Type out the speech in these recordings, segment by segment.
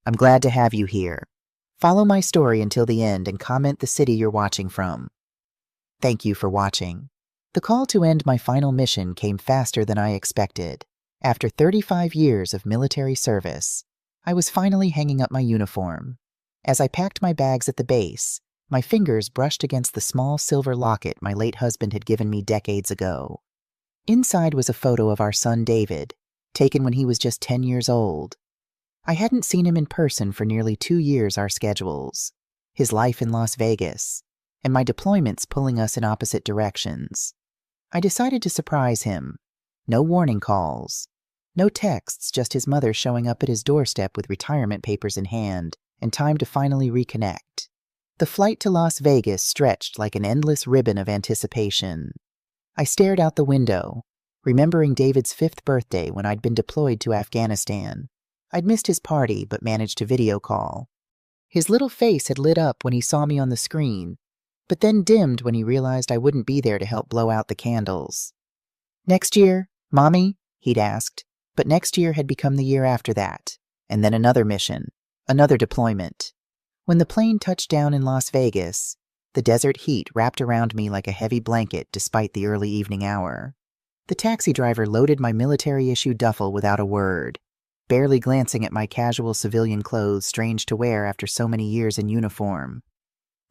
I'm glad to have you here. Follow my story until the end and comment the city you're watching from. Thank you for watching. The call to end my final mission came faster than I expected. After 35 years of military service, I was finally hanging up my uniform. As I packed my bags at the base, my fingers brushed against the small silver locket my late husband had given me decades ago. Inside was a photo of our son David, taken when he was just 10 years old. I hadn't seen him in person for nearly 2 years, our schedules, his life in Las Vegas, and my deployments pulling us in opposite directions. I decided to surprise him. No warning calls, no texts, just his mother showing up at his doorstep with retirement papers in hand and time to finally reconnect. The flight to Las Vegas stretched like an endless ribbon of anticipation. I stared out the window, remembering David's 5th birthday when I'd been deployed to Afghanistan. I'd missed his party but managed to video call. His little face had lit up when he saw me on the screen, but then dimmed when he realized I wouldn't be there to help blow out the candles. "Next year, Mommy?" he'd asked, but next year had become the year after that, and then another mission, another deployment. When the plane touched down in Las Vegas, the desert heat wrapped around me like a heavy blanket despite the early evening hour. The taxi driver loaded my military-issue duffel without a word, barely glancing at my casual civilian clothes strange to wear after so many years in uniform.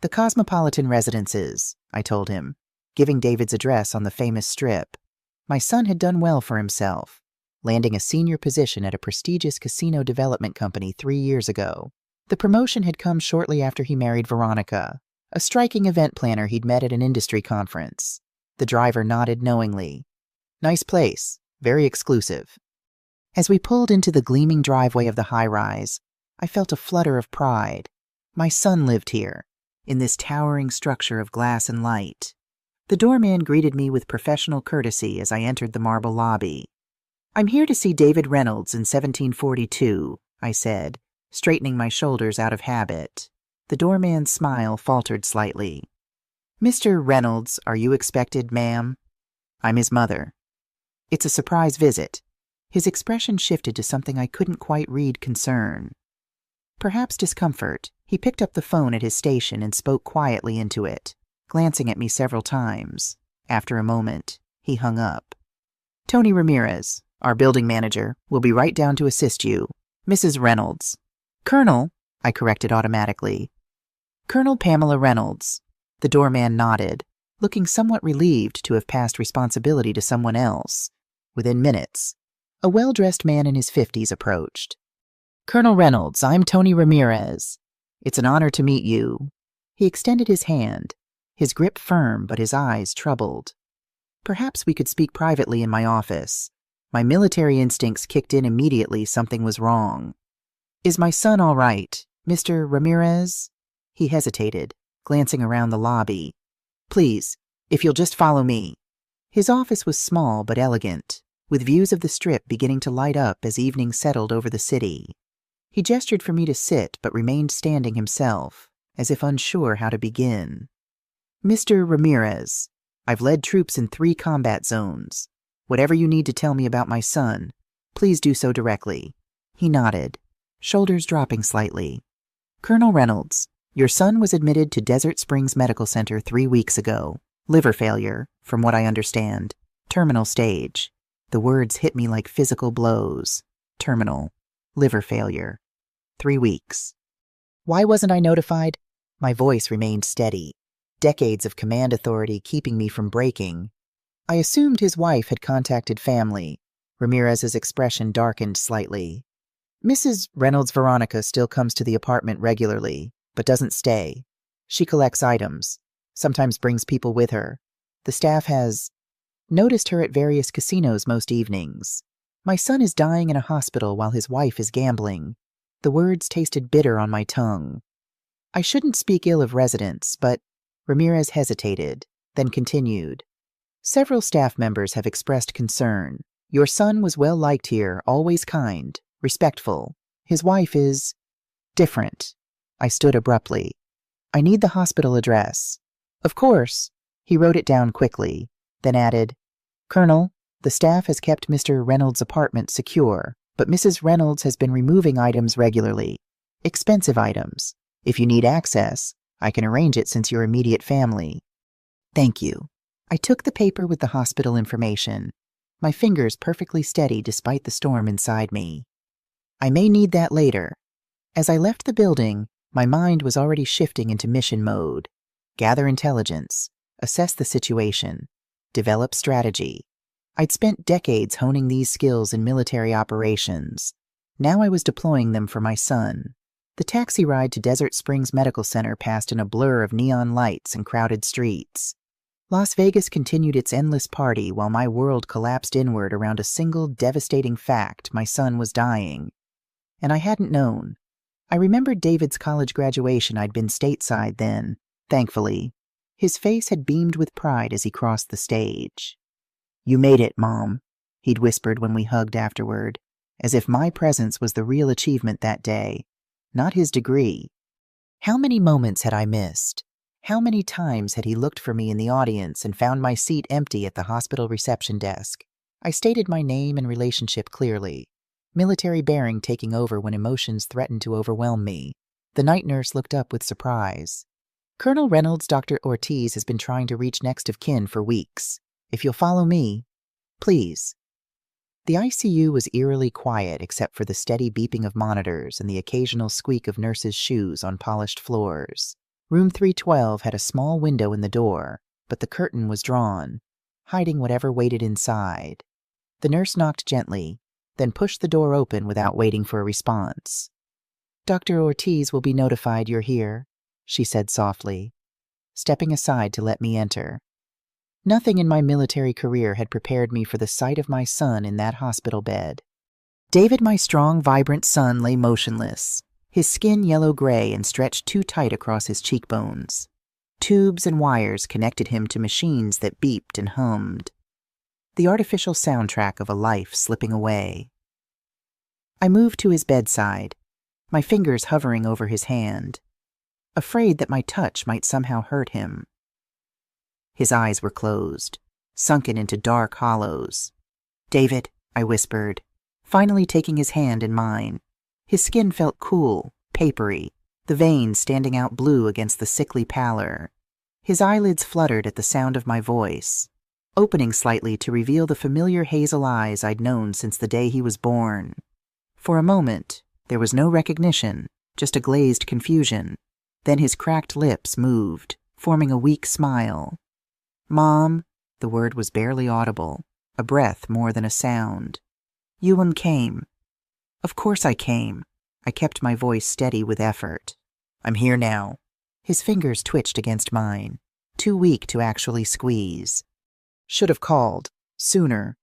"The Cosmopolitan Residences," I told him, giving David's address on the famous strip. My son had done well for himself, landing a senior position at a prestigious casino development company 3 years ago. The promotion had come shortly after he married Veronica, a striking event planner he'd met at an industry conference. The driver nodded knowingly. "Nice place, very exclusive." As we pulled into the gleaming driveway of the high-rise, I felt a flutter of pride. My son lived here, in this towering structure of glass and light. The doorman greeted me with professional courtesy as I entered the marble lobby. "I'm here to see David Reynolds in 1742, I said, straightening my shoulders out of habit. The doorman's smile faltered slightly. "Mr. Reynolds, are you expected, ma'am?" "I'm his mother." "It's a surprise visit." His expression shifted to something I couldn't quite read: concern. Perhaps discomfort. He picked up the phone at his station and spoke quietly into it, glancing at me several times. After a moment, he hung up. "Tony Ramirez, our building manager, will be right down to assist you. Mrs. Reynolds." "Colonel," I corrected automatically. "Colonel Pamela Reynolds." The doorman nodded, looking somewhat relieved to have passed responsibility to someone else. Within minutes, a well-dressed man in his 50s approached. "Colonel Reynolds, I'm Tony Ramirez. It's an honor to meet you." He extended his hand, his grip firm but his eyes troubled. Perhaps we could speak privately in my office. My military instincts kicked in immediately. Something was wrong. "Is my son all right, Mr. Ramirez?" He hesitated, glancing around the lobby. "Please, if you'll just follow me." His office was small but elegant, with views of the Strip beginning to light up as evening settled over the city. He gestured for me to sit but remained standing himself, as if unsure how to begin. "Mr. Ramirez, I've led troops in 3 combat zones. Whatever you need to tell me about my son, please do so directly." He nodded, shoulders dropping slightly. "Colonel Reynolds, your son was admitted to Desert Springs Medical Center 3 weeks ago. Liver failure, from what I understand. Terminal stage." The words hit me like physical blows. Terminal. Liver failure. 3 weeks. Why wasn't I notified? My voice remained steady, decades of command authority keeping me from breaking. I assumed his wife had contacted family. Ramirez's expression darkened slightly. "Mrs. Reynolds Veronica still comes to the apartment regularly, but doesn't stay. She collects items, sometimes brings people with her. The staff has noticed her at various casinos most evenings. My son is dying in a hospital while his wife is gambling." The words tasted bitter on my tongue. I shouldn't speak ill of residents, but Ramirez hesitated, then continued. "Several staff members have expressed concern. Your son was well liked here, always kind, respectful. His wife is different." I stood abruptly. "I need the hospital address." "Of course." He wrote it down quickly, then added, "Colonel, the staff has kept Mr. Reynolds' apartment secure, but Mrs. Reynolds has been removing items regularly. Expensive items. If you need access, I can arrange it since you're immediate family. Thank you. I took the paper with the hospital information, my fingers perfectly steady despite the storm inside me. I may need that later. As I left the building, my mind was already shifting into mission mode. Gather intelligence, assess the situation, develop strategy. I'd spent decades honing these skills in military operations. Now I was deploying them for my son. The taxi ride to Desert Springs Medical Center passed in a blur of neon lights and crowded streets. Las Vegas continued its endless party while my world collapsed inward around a single devastating fact: my son was dying. And I hadn't known. I remembered David's college graduation. I'd been stateside then, thankfully. His face had beamed with pride as he crossed the stage. "You made it, Mom," he'd whispered when we hugged afterward, as if my presence was the real achievement that day, not his degree. How many moments had I missed? How many times had he looked for me in the audience and found my seat empty at the hospital reception desk? I stated my name and relationship clearly, military bearing taking over when emotions threatened to overwhelm me. The night nurse looked up with surprise. "Colonel Reynolds, Dr. Ortiz has been trying to reach next of kin for weeks. If you'll follow me, please." The ICU was eerily quiet except for the steady beeping of monitors and the occasional squeak of nurses' shoes on polished floors. Room 312 had a small window in the door, but the curtain was drawn, hiding whatever waited inside. The nurse knocked gently, then pushed the door open without waiting for a response. "Dr. Ortiz will be notified you're here," she said softly, stepping aside to let me enter. Nothing in my military career had prepared me for the sight of my son in that hospital bed. David, my strong, vibrant son, lay motionless, his skin yellow-gray and stretched too tight across his cheekbones. Tubes and wires connected him to machines that beeped and hummed. The artificial soundtrack of a life slipping away. I moved to his bedside, my fingers hovering over his hand, afraid that my touch might somehow hurt him. His eyes were closed, sunken into dark hollows. "David," I whispered, finally taking his hand in mine. His skin felt cool, papery, the veins standing out blue against the sickly pallor. His eyelids fluttered at the sound of my voice, opening slightly to reveal the familiar hazel eyes I'd known since the day he was born. For a moment, there was no recognition, just a glazed confusion. Then his cracked lips moved, forming a weak smile. "Mom," the word was barely audible, a breath more than a sound. "You came." "Of course I came." I kept my voice steady with effort. "I'm here now." His fingers twitched against mine, too weak to actually squeeze. "Should have called. Sooner.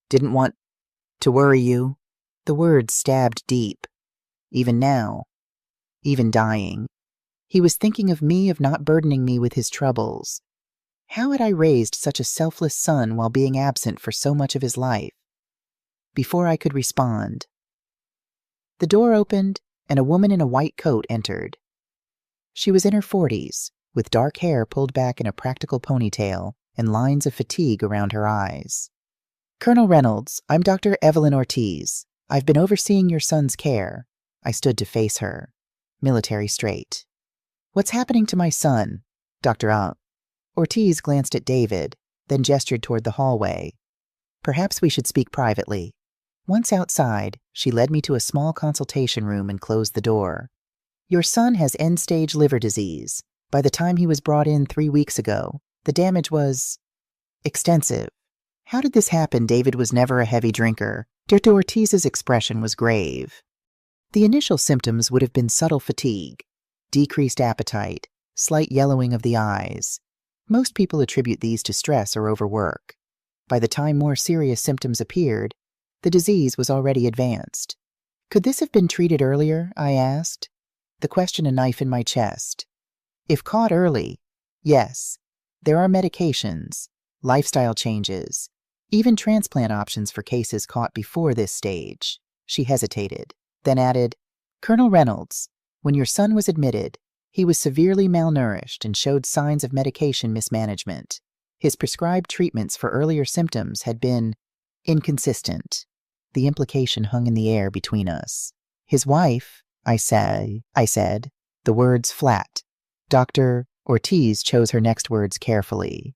Didn't want to worry you." The words stabbed deep. Even now, even dying, he was thinking of me, of not burdening me with his troubles. How had I raised such a selfless son while being absent for so much of his life? Before I could respond, the door opened and a woman in a white coat entered. She was in her 40s, with dark hair pulled back in a practical ponytail and lines of fatigue around her eyes. "Colonel Reynolds, I'm Dr. Evelyn Ortiz. I've been overseeing your son's care." I stood to face her, military straight. "What's happening to my son, Dr. Ortiz glanced at David, then gestured toward the hallway. "Perhaps we should speak privately." Once outside, she led me to a small consultation room and closed the door. "Your son has end-stage liver disease. By the time he was brought in 3 weeks ago, the damage was extensive." How did this happen? David was never a heavy drinker. Dr. Ortiz's expression was grave. The initial symptoms would have been subtle fatigue, decreased appetite, slight yellowing of the eyes. Most people attribute these to stress or overwork. By the time more serious symptoms appeared, the disease was already advanced. "Could this have been treated earlier?" I asked, the question a knife in my chest. If caught early, yes. There are medications, lifestyle changes, even transplant options for cases caught before this stage. She hesitated, then added, "Colonel Reynolds, when your son was admitted, he was severely malnourished and showed signs of medication mismanagement. His prescribed treatments for earlier symptoms had been inconsistent." The implication hung in the air between us. His wife, I said, the words flat. Dr. Ortiz chose her next words carefully.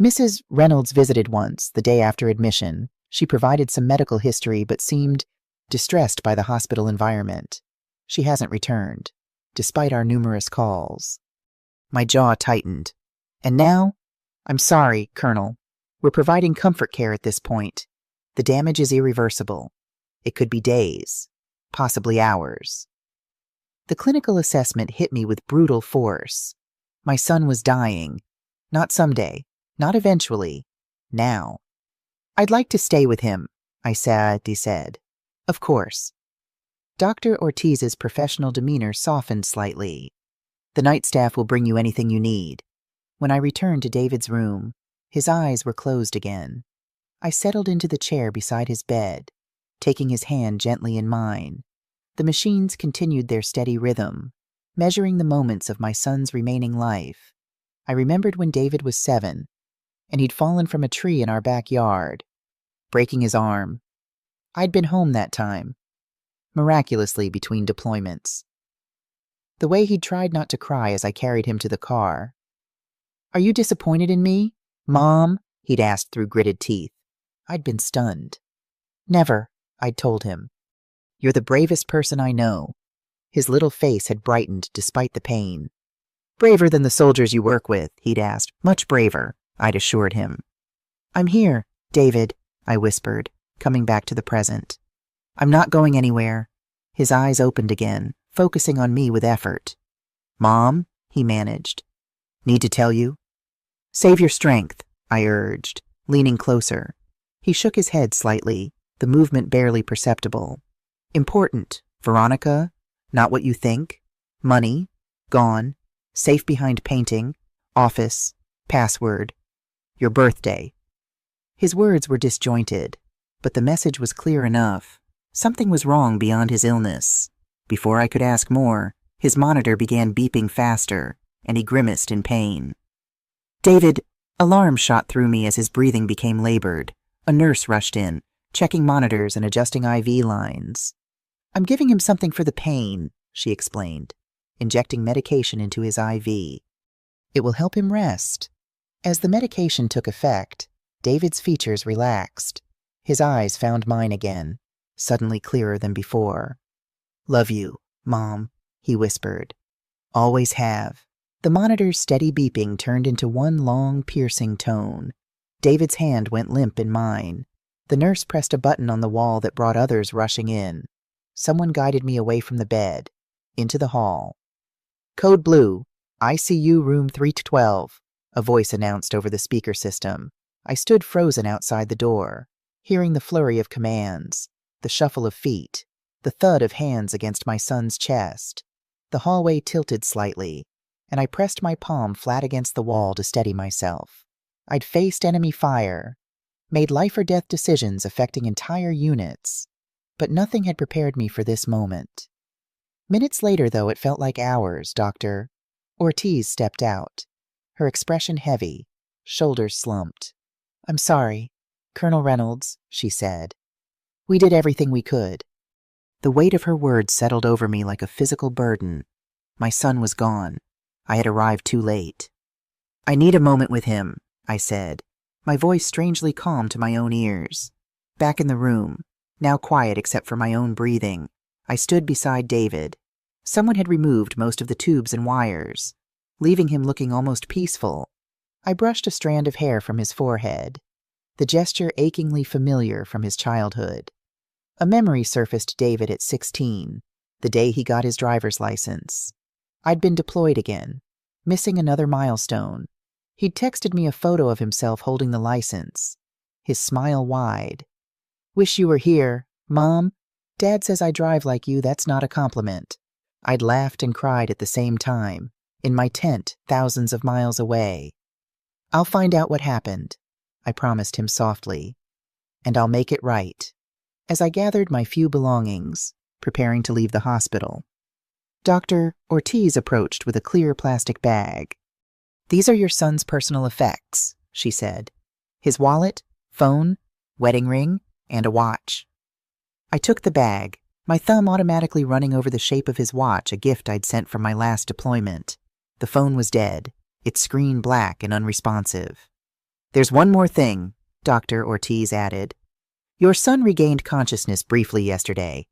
Mrs. Reynolds visited once, the day after admission. She provided some medical history but seemed distressed by the hospital environment. She hasn't returned, despite our numerous calls. My jaw tightened. And now? I'm sorry, Colonel. We're providing comfort care at this point. The damage is irreversible. It could be days, possibly hours. The clinical assessment hit me with brutal force. My son was dying. Not someday, not eventually, now. I'd like to stay with him, I sadly said. Of course. Dr. Ortiz's professional demeanor softened slightly. The night staff will bring you anything you need. When I returned to David's room, his eyes were closed again. I settled into the chair beside his bed, taking his hand gently in mine. The machines continued their steady rhythm, measuring the moments of my son's remaining life. I remembered when David was 7, and he'd fallen from a tree in our backyard, breaking his arm. I'd been home that time, miraculously between deployments. The way he'd tried not to cry as I carried him to the car. Are you disappointed in me, Mom? He'd asked through gritted teeth. I'd been stunned. Never, I'd told him. You're the bravest person I know. His little face had brightened despite the pain. Braver than the soldiers you work with, he'd asked. Much braver, I'd assured him. I'm here, David, I whispered, coming back to the present. I'm not going anywhere. His eyes opened again, focusing on me with effort. Mom, he managed. Need to tell you? Save your strength, I urged, leaning closer. He shook his head slightly, the movement barely perceptible. Important, Veronica, not what you think. Money, gone. Safe behind painting, office, password. Your birthday. His words were disjointed, but the message was clear enough. Something was wrong beyond his illness. Before I could ask more, his monitor began beeping faster, and he grimaced in pain. David, alarm shot through me as his breathing became labored. A nurse rushed in, checking monitors and adjusting IV lines. I'm giving him something for the pain, she explained, injecting medication into his IV. It will help him rest. As the medication took effect, David's features relaxed. His eyes found mine again, suddenly clearer than before. Love you, Mom, he whispered. Always have. The monitor's steady beeping turned into one long, piercing tone. David's hand went limp in mine. The nurse pressed a button on the wall that brought others rushing in. Someone guided me away from the bed, into the hall. Code Blue, ICU room 312, a voice announced over the speaker system. I stood frozen outside the door, hearing the flurry of commands, the shuffle of feet, the thud of hands against my son's chest. The hallway tilted slightly, and I pressed my palm flat against the wall to steady myself. I'd faced enemy fire, made life-or-death decisions affecting entire units, but nothing had prepared me for this moment. Minutes later, though it felt like hours, Dr. Ortiz stepped out, her expression heavy, shoulders slumped. I'm sorry, Colonel Reynolds, she said. We did everything we could. The weight of her words settled over me like a physical burden. My son was gone. I had arrived too late. I need a moment with him, I said, my voice strangely calm to my own ears. Back in the room, now quiet except for my own breathing, I stood beside David. Someone had removed most of the tubes and wires, leaving him looking almost peaceful. I brushed a strand of hair from his forehead, the gesture achingly familiar from his childhood. A memory surfaced David at 16, the day he got his driver's license. I'd been deployed again, missing another milestone. He'd texted me a photo of himself holding the license, his smile wide. Wish you were here, Mom. Dad says I drive like you, that's not a compliment. I'd laughed and cried at the same time, in my tent thousands of miles away. I'll find out what happened, I promised him softly, and I'll make it right. As I gathered my few belongings, preparing to leave the hospital, Dr. Ortiz approached with a clear plastic bag. These are your son's personal effects, she said. His wallet, phone, wedding ring, and a watch. I took the bag, my thumb automatically running over the shape of his watch, a gift I'd sent from my last deployment. The phone was dead, its screen black and unresponsive. "There's one more thing," Dr. Ortiz added. "Your son regained consciousness briefly yesterday.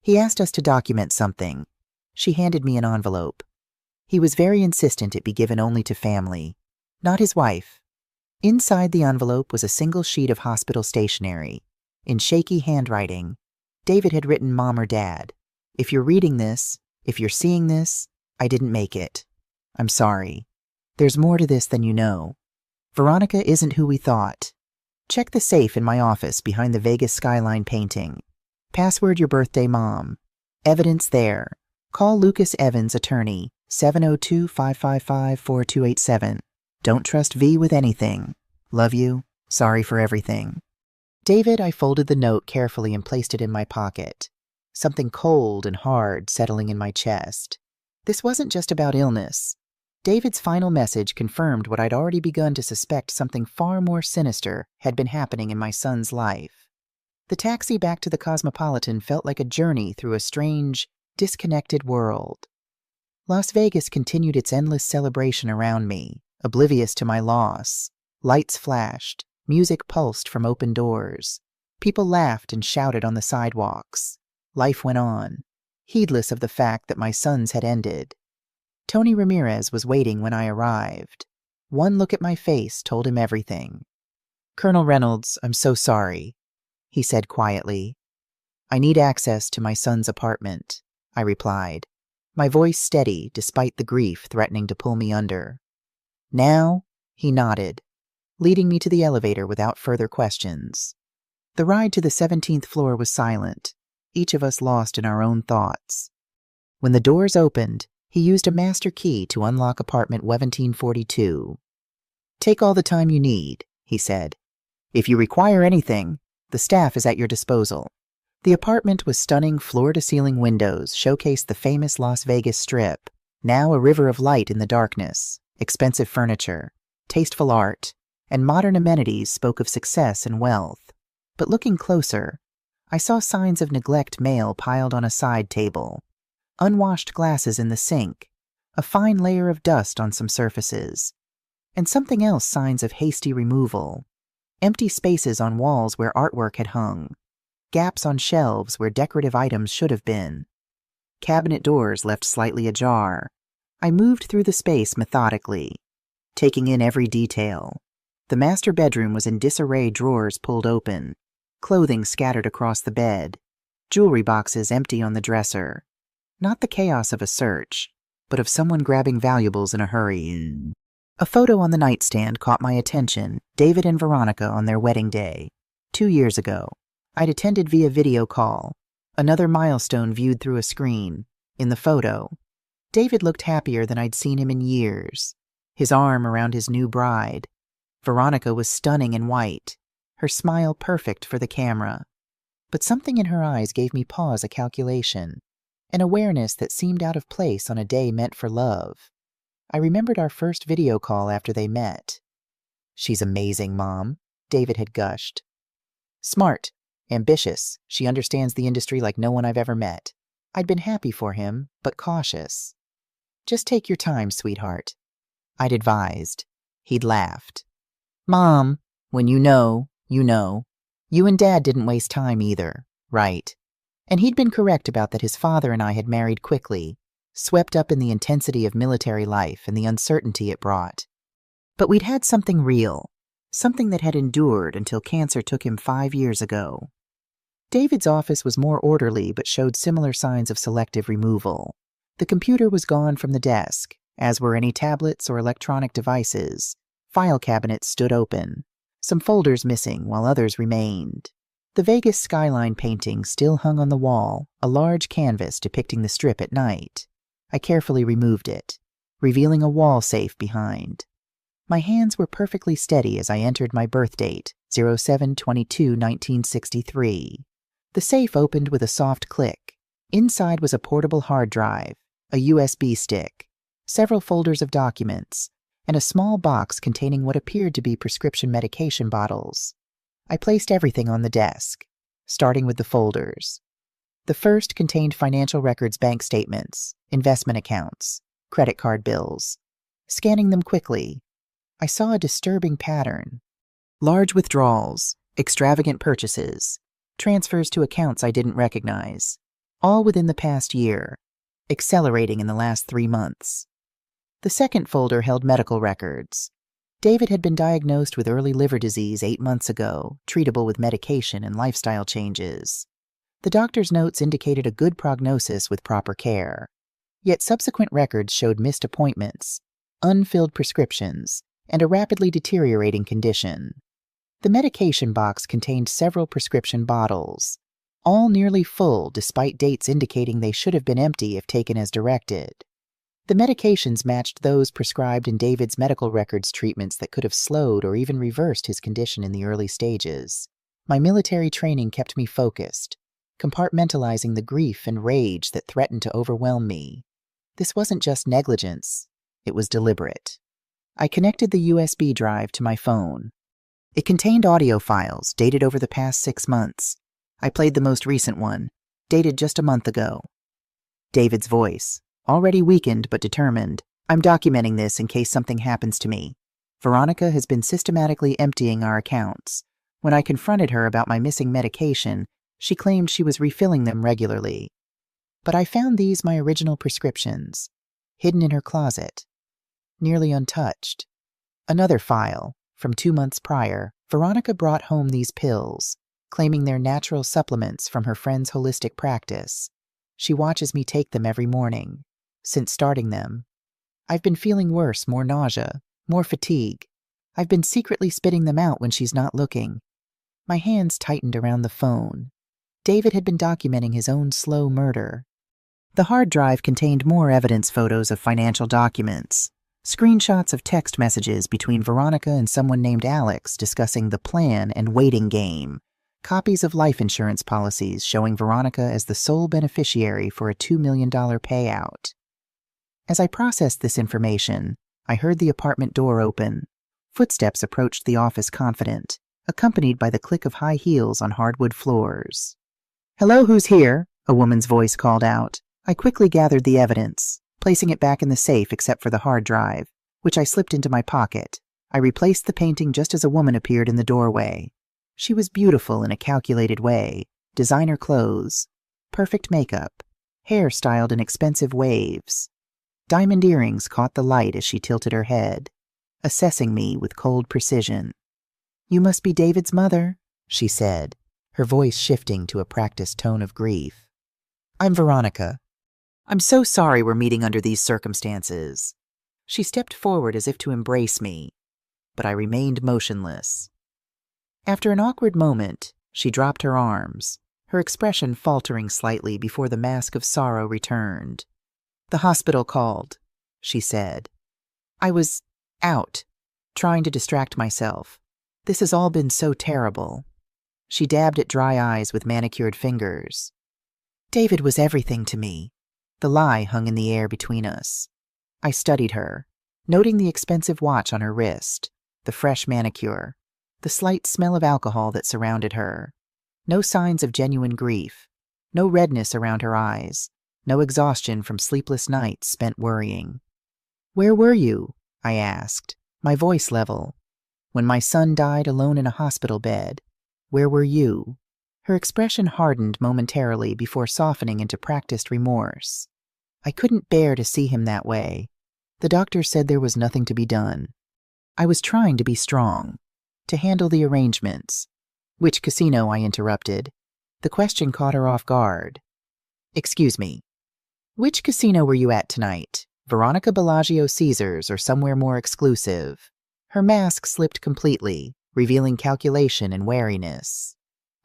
He asked us to document something." She handed me an envelope. He was very insistent it be given only to family, not his wife. Inside the envelope was a single sheet of hospital stationery. In shaky handwriting, David had written Mom or Dad. "If you're reading this, if you're seeing this, I didn't make it. I'm sorry. There's more to this than you know. Veronica isn't who we thought. Check the safe in my office behind the Vegas skyline painting. Password your birthday, Mom. Evidence there. Call Lucas Evans, attorney, 702-555-4287. Don't trust V with anything. Love you. Sorry for everything." "David," I folded the note carefully and placed it in my pocket. Something cold and hard settling in my chest. This wasn't just about illness. David's final message confirmed what I'd already begun to suspect: something far more sinister had been happening in my son's life. The taxi back to the Cosmopolitan felt like a journey through a strange, disconnected world. Las Vegas continued its endless celebration around me, oblivious to my loss. Lights flashed, music pulsed from open doors. People laughed and shouted on the sidewalks. Life went on, heedless of the fact that my son's had ended. Tony Ramirez was waiting when I arrived. One look at my face told him everything. "Colonel Reynolds, I'm so sorry," he said quietly. "I need access to my son's apartment," I replied, my voice steady despite the grief threatening to pull me under. "Now?" he nodded, leading me to the elevator without further questions. The ride to the 17th floor was silent, each of us lost in our own thoughts. When the doors opened, he used a master key to unlock apartment 1742. "Take all the time you need," he said. "If you require anything, the staff is at your disposal." The apartment was stunning. Floor-to-ceiling windows showcased the famous Las Vegas Strip, now a river of light in the darkness. Expensive furniture, tasteful art, and modern amenities spoke of success and wealth. But looking closer, I saw signs of neglect: mail piled on a side table, unwashed glasses in the sink, a fine layer of dust on some surfaces, and something else: signs of hasty removal. Empty spaces on walls where artwork had hung, gaps on shelves where decorative items should have been. Cabinet doors left slightly ajar. I moved through the space methodically, taking in every detail. The master bedroom was in disarray, drawers pulled open, clothing scattered across the bed, jewelry boxes empty on the dresser. Not the chaos of a search, but of someone grabbing valuables in a hurry. A photo on the nightstand caught my attention: David and Veronica on their wedding day, 2 years ago. I'd attended via video call, another milestone viewed through a screen. In the photo, David looked happier than I'd seen him in years, his arm around his new bride. Veronica was stunning in white, her smile perfect for the camera. But something in her eyes gave me pause, a calculation, an awareness that seemed out of place on a day meant for love. I remembered our first video call after they met. "She's amazing, Mom," David had gushed. "Smart, ambitious, she understands the industry like no one I've ever met." I'd been happy for him, but cautious. "Just take your time, sweetheart," I'd advised. He'd laughed. "Mom, when you know, you know. You and Dad didn't waste time either, right?" And he'd been correct about that. His father and I had married quickly, swept up in the intensity of military life and the uncertainty it brought. But we'd had something real, something that had endured until cancer took him 5 years ago. David's office was more orderly but showed similar signs of selective removal. The computer was gone from the desk, as were any tablets or electronic devices. File cabinets stood open, some folders missing while others remained. The Vegas skyline painting still hung on the wall, a large canvas depicting the Strip at night. I carefully removed it, revealing a wall safe behind. My hands were perfectly steady as I entered my birth date, 07/22/1963. The safe opened with a soft click. Inside was a portable hard drive, a USB stick, several folders of documents, and a small box containing what appeared to be prescription medication bottles. I placed everything on the desk, starting with the folders. The first contained financial records, bank statements, investment accounts, credit card bills. Scanning them quickly, I saw a disturbing pattern. Large withdrawals, extravagant purchases, transfers to accounts I didn't recognize, all within the past year, accelerating in the last 3 months. The second folder held medical records. David had been diagnosed with early liver disease 8 months ago, treatable with medication and lifestyle changes. The doctor's notes indicated a good prognosis with proper care. Yet subsequent records showed missed appointments, unfilled prescriptions, and a rapidly deteriorating condition. The medication box contained several prescription bottles, all nearly full despite dates indicating they should have been empty if taken as directed. The medications matched those prescribed in David's medical records treatments that could have slowed or even reversed his condition in the early stages. My military training kept me focused, compartmentalizing the grief and rage that threatened to overwhelm me. This wasn't just negligence, it was deliberate. I connected the USB drive to my phone. It contained audio files dated over the past 6 months. I played the most recent one, dated just a month ago. David's voice, already weakened but determined. I'm documenting this in case something happens to me. Veronica has been systematically emptying our accounts. When I confronted her about my missing medication, she claimed she was refilling them regularly. But I found these my original prescriptions, hidden in her closet, nearly untouched. Another file, from 2 months prior, Veronica brought home these pills, claiming they're natural supplements from her friend's holistic practice. She watches me take them every morning. Since starting them, I've been feeling worse, more nausea, more fatigue. I've been secretly spitting them out when she's not looking. My hands tightened around the phone. David had been documenting his own slow murder. The hard drive contained more evidence photos of financial documents, screenshots of text messages between Veronica and someone named Alex discussing the plan and waiting game, copies of life insurance policies showing Veronica as the sole beneficiary for a $2 million payout. As I processed this information, I heard the apartment door open. Footsteps approached the office confident, accompanied by the click of high heels on hardwood floors. "Hello, who's here?" a woman's voice called out. I quickly gathered the evidence, placing it back in the safe except for the hard drive, which I slipped into my pocket. I replaced the painting just as a woman appeared in the doorway. She was beautiful in a calculated way, designer clothes, perfect makeup, hair styled in expensive waves. Diamond earrings caught the light as she tilted her head, assessing me with cold precision. "You must be David's mother," she said, her voice shifting to a practiced tone of grief. "I'm Veronica. I'm so sorry we're meeting under these circumstances." She stepped forward as if to embrace me, but I remained motionless. After an awkward moment, she dropped her arms, her expression faltering slightly before the mask of sorrow returned. "The hospital called," she said. "I was out, trying to distract myself. This has all been so terrible." She dabbed at dry eyes with manicured fingers. David was everything to me. The lie hung in the air between us. I studied her, noting the expensive watch on her wrist, the fresh manicure, the slight smell of alcohol that surrounded her. No signs of genuine grief, no redness around her eyes, no exhaustion from sleepless nights spent worrying. "Where were you?" I asked, my voice level. "When my son died alone in a hospital bed, where were you?" Her expression hardened momentarily before softening into practiced remorse. I couldn't bear to see him that way. The doctor said there was nothing to be done. I was trying to be strong, to handle the arrangements. "Which casino?" I interrupted. The question caught her off guard. "Excuse me. Which casino were you at tonight? Veronica Bellagio Caesar's or somewhere more exclusive?" Her mask slipped completely, revealing calculation and wariness.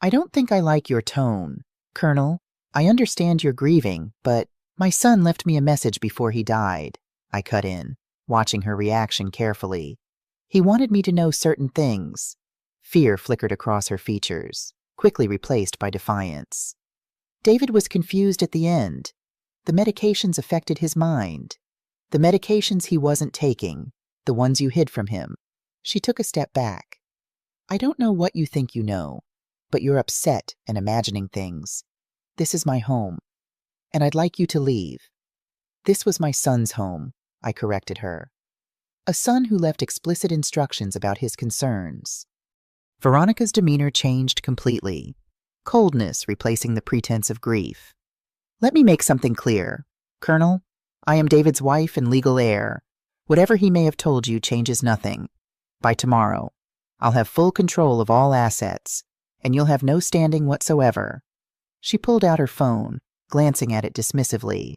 "I don't think I like your tone, Colonel. I understand you're grieving, but my son left me a message before he died," I cut in, watching her reaction carefully. "He wanted me to know certain things." Fear flickered across her features, quickly replaced by defiance. David was confused at the end. The medications affected his mind. The medications he wasn't taking, the ones you hid from him. She took a step back. "I don't know what you think you know, but you're upset and imagining things. This is my home, and I'd like you to leave. This was my son's home, I corrected her. A son who left explicit instructions about his concerns. Veronica's demeanor changed completely, coldness replacing the pretense of grief. Let me make something clear. Colonel, I am David's wife and legal heir. Whatever he may have told you changes nothing. By tomorrow, I'll have full control of all assets, and you'll have no standing whatsoever. She pulled out her phone, glancing at it dismissively.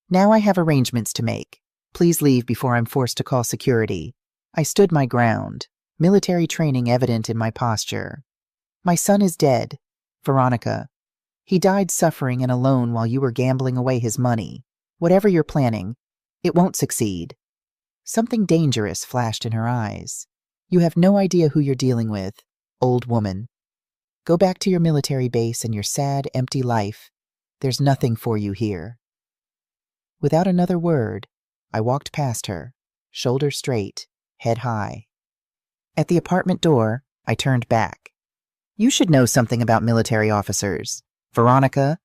Now I have arrangements to make. Please leave before I'm forced to call security. I stood my ground, military training evident in my posture. My son is dead, Veronica. He died suffering and alone while you were gambling away his money. Whatever you're planning, it won't succeed. Something dangerous flashed in her eyes. You have no idea who you're dealing with, old woman. Go back to your military base and your sad, empty life. There's nothing for you here. Without another word, I walked past her, shoulders straight, head high. At the apartment door, I turned back. You should know something about military officers. Veronica,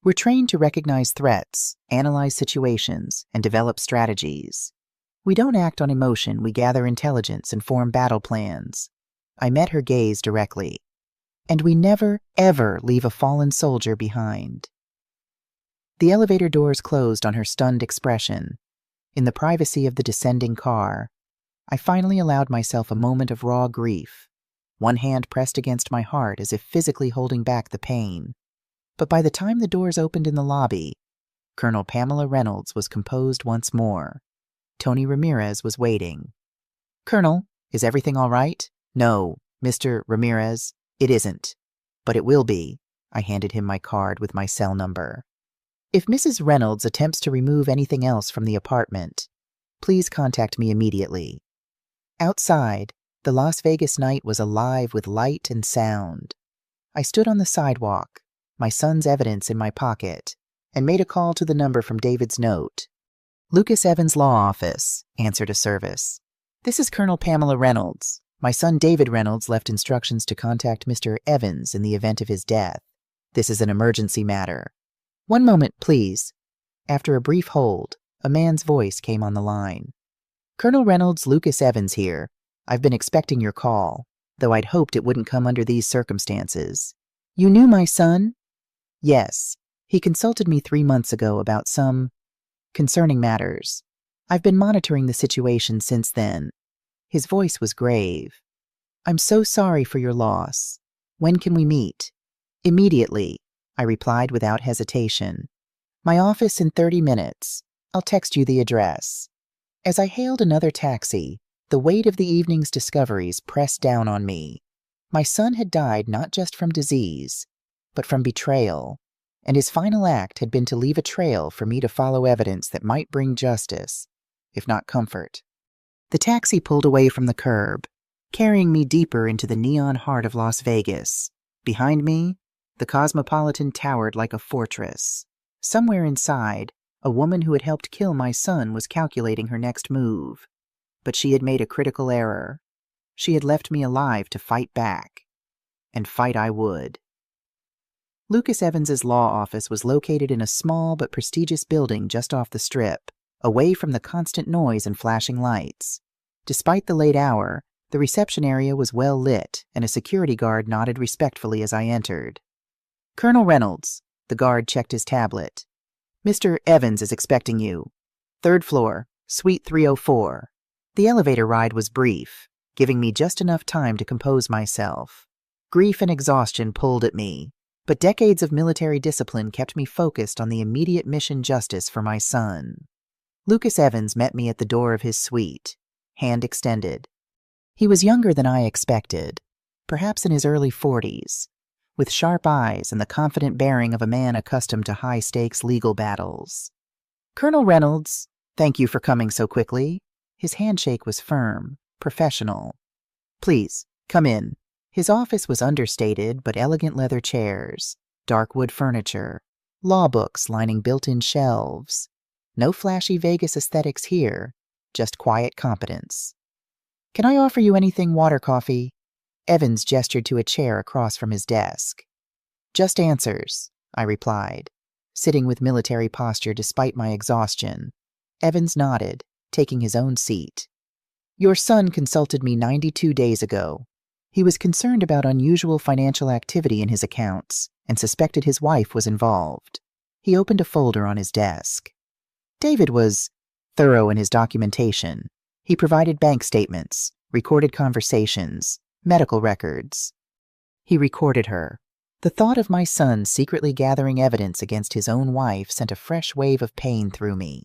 we're trained to recognize threats, analyze situations, and develop strategies. We don't act on emotion, we gather intelligence and form battle plans. I met her gaze directly. And we never, ever leave a fallen soldier behind. The elevator doors closed on her stunned expression. In the privacy of the descending car, I finally allowed myself a moment of raw grief, one hand pressed against my heart as if physically holding back the pain. But by the time the doors opened in the lobby, Colonel Pamela Reynolds was composed once more. Tony Ramirez was waiting. Colonel, is everything all right? No, Mr. Ramirez, it isn't. But it will be. I handed him my card with my cell number. If Mrs. Reynolds attempts to remove anything else from the apartment, please contact me immediately. Outside, the Las Vegas night was alive with light and sound. I stood on the sidewalk, my son's evidence in my pocket, and made a call to the number from David's note. Lucas Evans' law office, answered a service. This is Colonel Pamela Reynolds. My son David Reynolds left instructions to contact Mr. Evans in the event of his death. This is an emergency matter. One moment, please. After a brief hold, a man's voice came on the line. Colonel Reynolds, Lucas Evans here. I've been expecting your call, though I'd hoped it wouldn't come under these circumstances. You knew my son? Yes. He consulted me 3 months ago about some concerning matters. I've been monitoring the situation since then. His voice was grave. I'm so sorry for your loss. When can we meet? Immediately, I replied without hesitation. My office in 30 minutes. I'll text you the address. As I hailed another taxi, the weight of the evening's discoveries pressed down on me. My son had died not just from disease, but from betrayal, and his final act had been to leave a trail for me to follow evidence that might bring justice, if not comfort. The taxi pulled away from the curb, carrying me deeper into the neon heart of Las Vegas. Behind me, the Cosmopolitan towered like a fortress. Somewhere inside, a woman who had helped kill my son was calculating her next move. But she had made a critical error. She had left me alive to fight back. And fight I would. Lucas Evans's law office was located in a small but prestigious building just off the Strip, away from the constant noise and flashing lights. Despite the late hour, the reception area was well lit, and a security guard nodded respectfully as I entered. Colonel Reynolds, the guard checked his tablet. Mr. Evans is expecting you. 3rd floor, suite 304. The elevator ride was brief, giving me just enough time to compose myself. Grief and exhaustion pulled at me, but decades of military discipline kept me focused on the immediate mission justice for my son. Lucas Evans met me at the door of his suite, hand extended. He was younger than I expected, perhaps in his early 40s, with sharp eyes and the confident bearing of a man accustomed to high-stakes legal battles. Colonel Reynolds, thank you for coming so quickly. His handshake was firm, professional. Please, come in. His office was understated but elegant leather chairs, dark wood furniture, law books lining built-in shelves. No flashy Vegas aesthetics here, just quiet competence. Can I offer you anything, water, coffee? Evans gestured to a chair across from his desk. Just answers, I replied, sitting with military posture despite my exhaustion. Evans nodded, taking his own seat. Your son consulted me 92 days ago. He was concerned about unusual financial activity in his accounts and suspected his wife was involved. He opened a folder on his desk. David was thorough in his documentation. He provided bank statements, recorded conversations, medical records. He recorded her. The thought of my son secretly gathering evidence against his own wife sent a fresh wave of pain through me.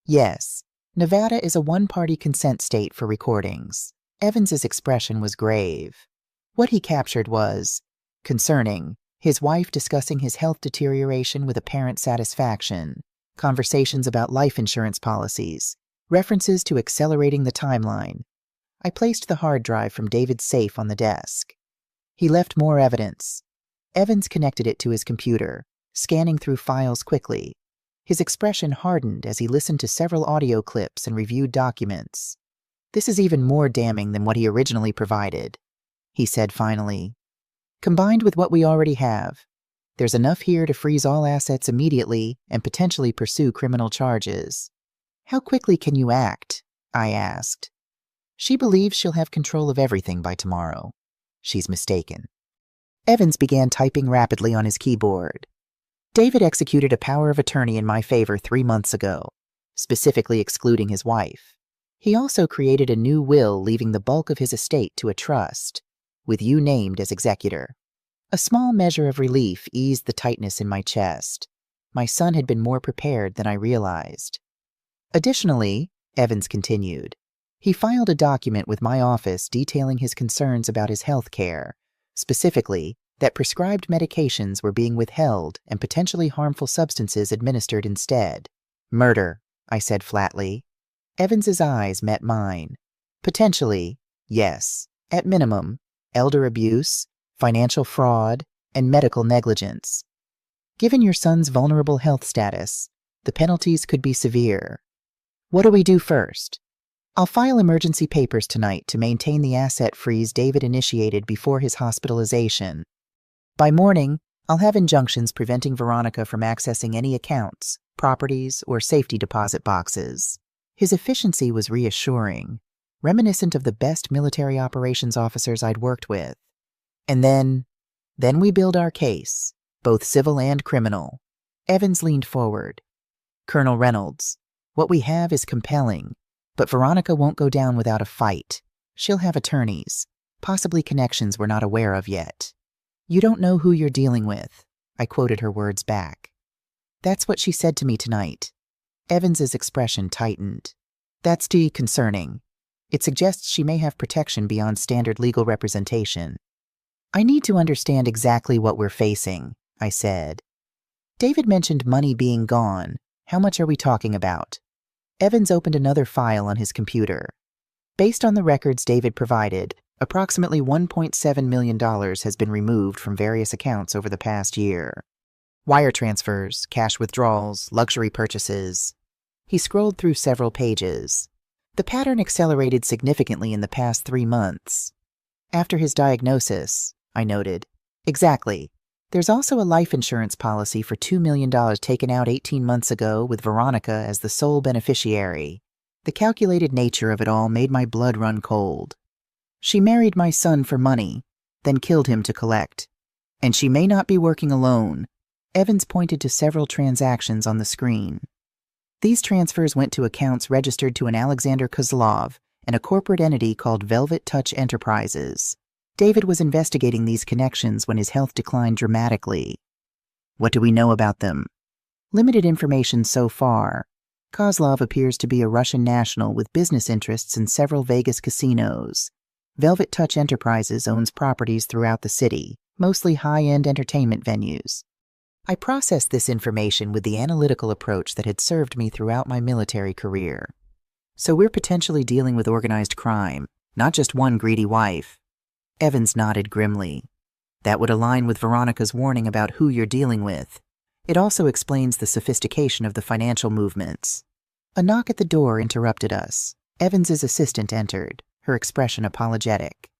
Yes, Nevada is a one-party consent state for recordings. Evans's expression was grave. What he captured was concerning, his wife discussing his health deterioration with apparent satisfaction, conversations about life insurance policies, references to accelerating the timeline. I placed the hard drive from David's safe on the desk. He left more evidence. Evans connected it to his computer, scanning through files quickly. His expression hardened as he listened to several audio clips and reviewed documents. This is even more damning than what he originally provided, he said finally. Combined with what we already have, there's enough here to freeze all assets immediately and potentially pursue criminal charges. How quickly can you act? I asked. She believes she'll have control of everything by tomorrow. She's mistaken. Evans began typing rapidly on his keyboard. David executed a power of attorney in my favor 3 months ago, specifically excluding his wife. He also created a new will leaving the bulk of his estate to a trust, with you named as executor. A small measure of relief eased the tightness in my chest. My son had been more prepared than I realized. Additionally, Evans continued, he filed a document with my office detailing his concerns about his health care, specifically that prescribed medications were being withheld and potentially harmful substances administered instead. Murder, I said flatly. Evans's eyes met mine. Potentially, yes. At minimum, elder abuse, financial fraud, and medical negligence. Given your son's vulnerable health status, the penalties could be severe. What do we do first? I'll file emergency papers tonight to maintain the asset freeze David initiated before his hospitalization. By morning, I'll have injunctions preventing Veronica from accessing any accounts, properties, or safety deposit boxes. His efficiency was reassuring, reminiscent of the best military operations officers I'd worked with. And then we build our case, both civil and criminal. Evans leaned forward. Colonel Reynolds, what we have is compelling, but Veronica won't go down without a fight. She'll have attorneys, possibly connections we're not aware of yet. You don't know who you're dealing with, I quoted her words back. That's what she said to me tonight. Evans's expression tightened. That's concerning. It suggests she may have protection beyond standard legal representation. I need to understand exactly what we're facing, I said. David mentioned money being gone. How much are we talking about? Evans opened another file on his computer. Based on the records David provided, approximately $1.7 million has been removed from various accounts over the past year. Wire transfers, cash withdrawals, luxury purchases. He scrolled through several pages. The pattern accelerated significantly in the past 3 months. After his diagnosis, I noted. Exactly. There's also a life insurance policy for $2 million taken out 18 months ago with Veronica as the sole beneficiary. The calculated nature of it all made my blood run cold. She married my son for money, then killed him to collect. And she may not be working alone. Evans pointed to several transactions on the screen. These transfers went to accounts registered to an Alexander Kozlov and a corporate entity called Velvet Touch Enterprises. David was investigating these connections when his health declined dramatically. What do we know about them? Limited information so far. Kozlov appears to be a Russian national with business interests in several Vegas casinos. Velvet Touch Enterprises owns properties throughout the city, mostly high-end entertainment venues. I processed this information with the analytical approach that had served me throughout my military career. So we're potentially dealing with organized crime, not just one greedy wife. Evans nodded grimly. That would align with Veronica's warning about who you're dealing with. It also explains the sophistication of the financial movements. A knock at the door interrupted us. Evans's assistant entered, her expression apologetic.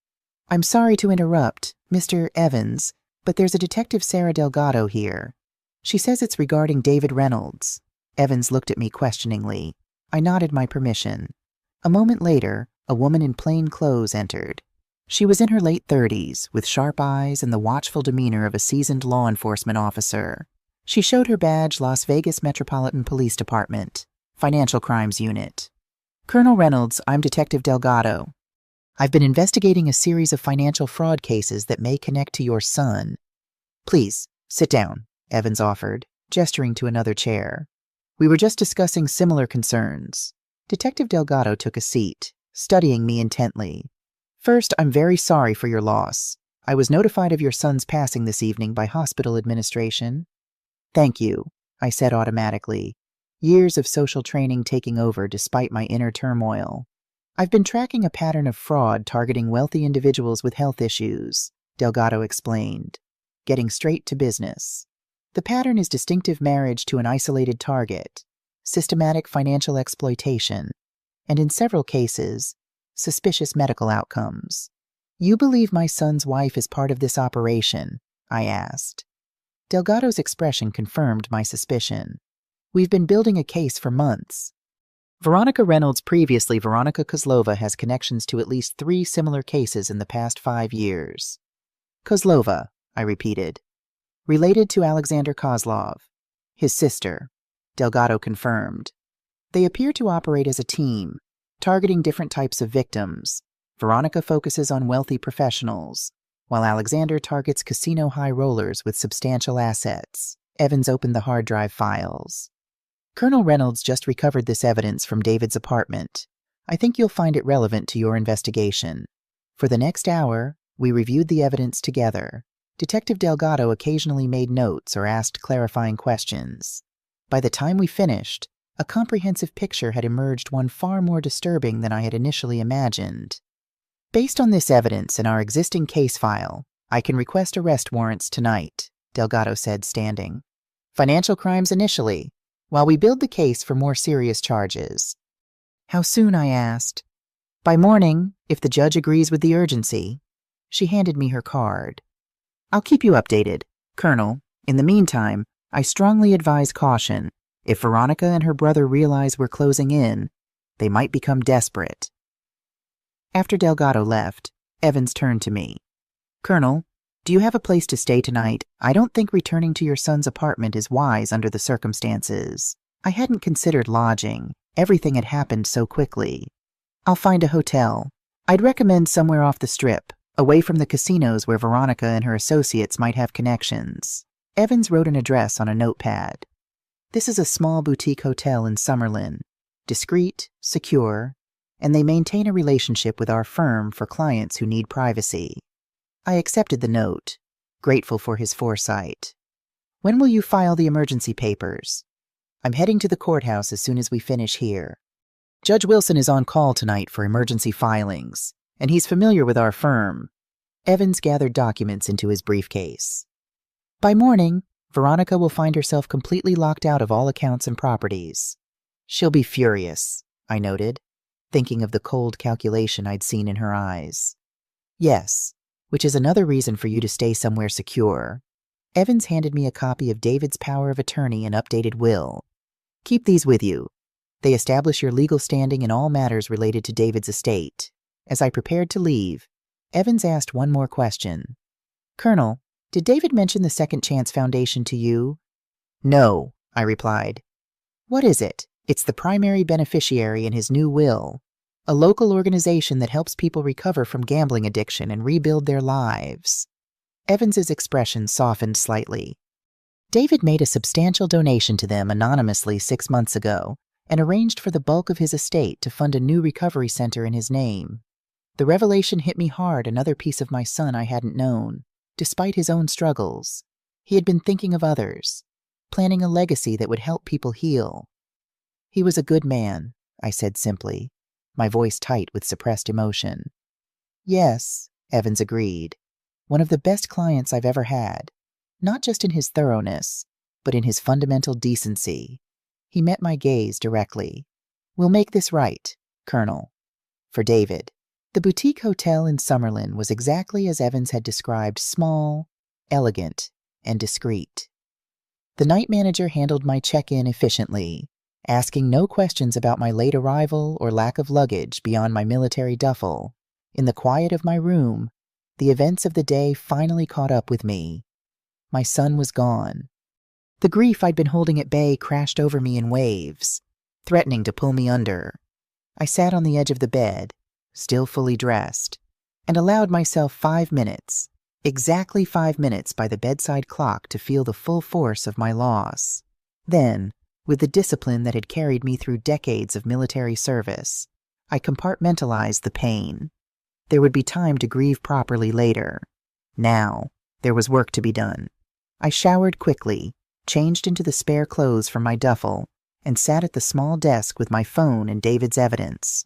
I'm sorry to interrupt, Mr. Evans, but there's a Detective Sarah Delgado here. She says it's regarding David Reynolds. Evans looked at me questioningly. I nodded my permission. A moment later, a woman in plain clothes entered. She was in her late 30s, with sharp eyes and the watchful demeanor of a seasoned law enforcement officer. She showed her badge, Las Vegas Metropolitan Police Department, Financial Crimes Unit. Colonel Reynolds, I'm Detective Delgado. I've been investigating a series of financial fraud cases that may connect to your son. Please, sit down, Evans offered, gesturing to another chair. We were just discussing similar concerns. Detective Delgado took a seat, studying me intently. First, I'm very sorry for your loss. I was notified of your son's passing this evening by hospital administration. Thank you, I said automatically, years of social training taking over despite my inner turmoil. I've been tracking a pattern of fraud targeting wealthy individuals with health issues, Delgado explained, getting straight to business. The pattern is distinctive marriage to an isolated target, systematic financial exploitation, and in several cases, suspicious medical outcomes. You believe my son's wife is part of this operation? I asked. Delgado's expression confirmed my suspicion. We've been building a case for months. Veronica Reynolds, previously Veronica Kozlova, has connections to at least 3 similar cases in the past 5 years. Kozlova, I repeated. Related to Alexander Kozlov. His sister, Delgado confirmed. They appear to operate as a team, targeting different types of victims. Veronica focuses on wealthy professionals, while Alexander targets casino high rollers with substantial assets. Evans opened the hard drive files. Colonel Reynolds just recovered this evidence from David's apartment. I think you'll find it relevant to your investigation. For the next hour, we reviewed the evidence together. Detective Delgado occasionally made notes or asked clarifying questions. By the time we finished, a comprehensive picture had emerged, one far more disturbing than I had initially imagined. Based on this evidence and our existing case file, I can request arrest warrants tonight, Delgado said, standing. Financial crimes initially, while we build the case for more serious charges. How soon? I asked. By morning, if the judge agrees with the urgency. She handed me her card. I'll keep you updated, Colonel. In the meantime, I strongly advise caution. If Veronica and her brother realize we're closing in, they might become desperate. After Delgado left, Evans turned to me. Colonel, do you have a place to stay tonight? I don't think returning to your son's apartment is wise under the circumstances. I hadn't considered lodging. Everything had happened so quickly. I'll find a hotel. I'd recommend somewhere off the strip, away from the casinos where Veronica and her associates might have connections. Evans wrote an address on a notepad. This is a small boutique hotel in Summerlin. Discreet, secure, and they maintain a relationship with our firm for clients who need privacy. I accepted the note, grateful for his foresight. When will you file the emergency papers? I'm heading to the courthouse as soon as we finish here. Judge Wilson is on call tonight for emergency filings, and he's familiar with our firm. Evans gathered documents into his briefcase. By morning, Veronica will find herself completely locked out of all accounts and properties. She'll be furious, I noted, thinking of the cold calculation I'd seen in her eyes. Yes, which is another reason for you to stay somewhere secure. Evans handed me a copy of David's power of attorney and updated will. Keep these with you. They establish your legal standing in all matters related to David's estate. As I prepared to leave, Evans asked one more question. Colonel, did David mention the Second Chance Foundation to you? No, I replied. What is it? It's the primary beneficiary in his new will, a local organization that helps people recover from gambling addiction and rebuild their lives. Evans's expression softened slightly. David made a substantial donation to them anonymously 6 months ago and arranged for the bulk of his estate to fund a new recovery center in his name. The revelation hit me hard, another piece of my son I hadn't known. Despite his own struggles, he had been thinking of others, planning a legacy that would help people heal. He was a good man, I said simply, my voice tight with suppressed emotion. Yes, Evans agreed. One of the best clients I've ever had, not just in his thoroughness, but in his fundamental decency. He met my gaze directly. We'll make this right, Colonel. For David. The boutique hotel in Summerlin was exactly as Evans had described, small, elegant, and discreet. The night manager handled my check-in efficiently, asking no questions about my late arrival or lack of luggage beyond my military duffel. In the quiet of my room, the events of the day finally caught up with me. My son was gone. The grief I'd been holding at bay crashed over me in waves, threatening to pull me under. I sat on the edge of the bed, still fully dressed, and allowed myself 5 minutes, exactly 5 minutes by the bedside clock, to feel the full force of my loss. Then, with the discipline that had carried me through decades of military service, I compartmentalized the pain. There would be time to grieve properly later. Now, there was work to be done. I showered quickly, changed into the spare clothes from my duffel, and sat at the small desk with my phone and David's evidence.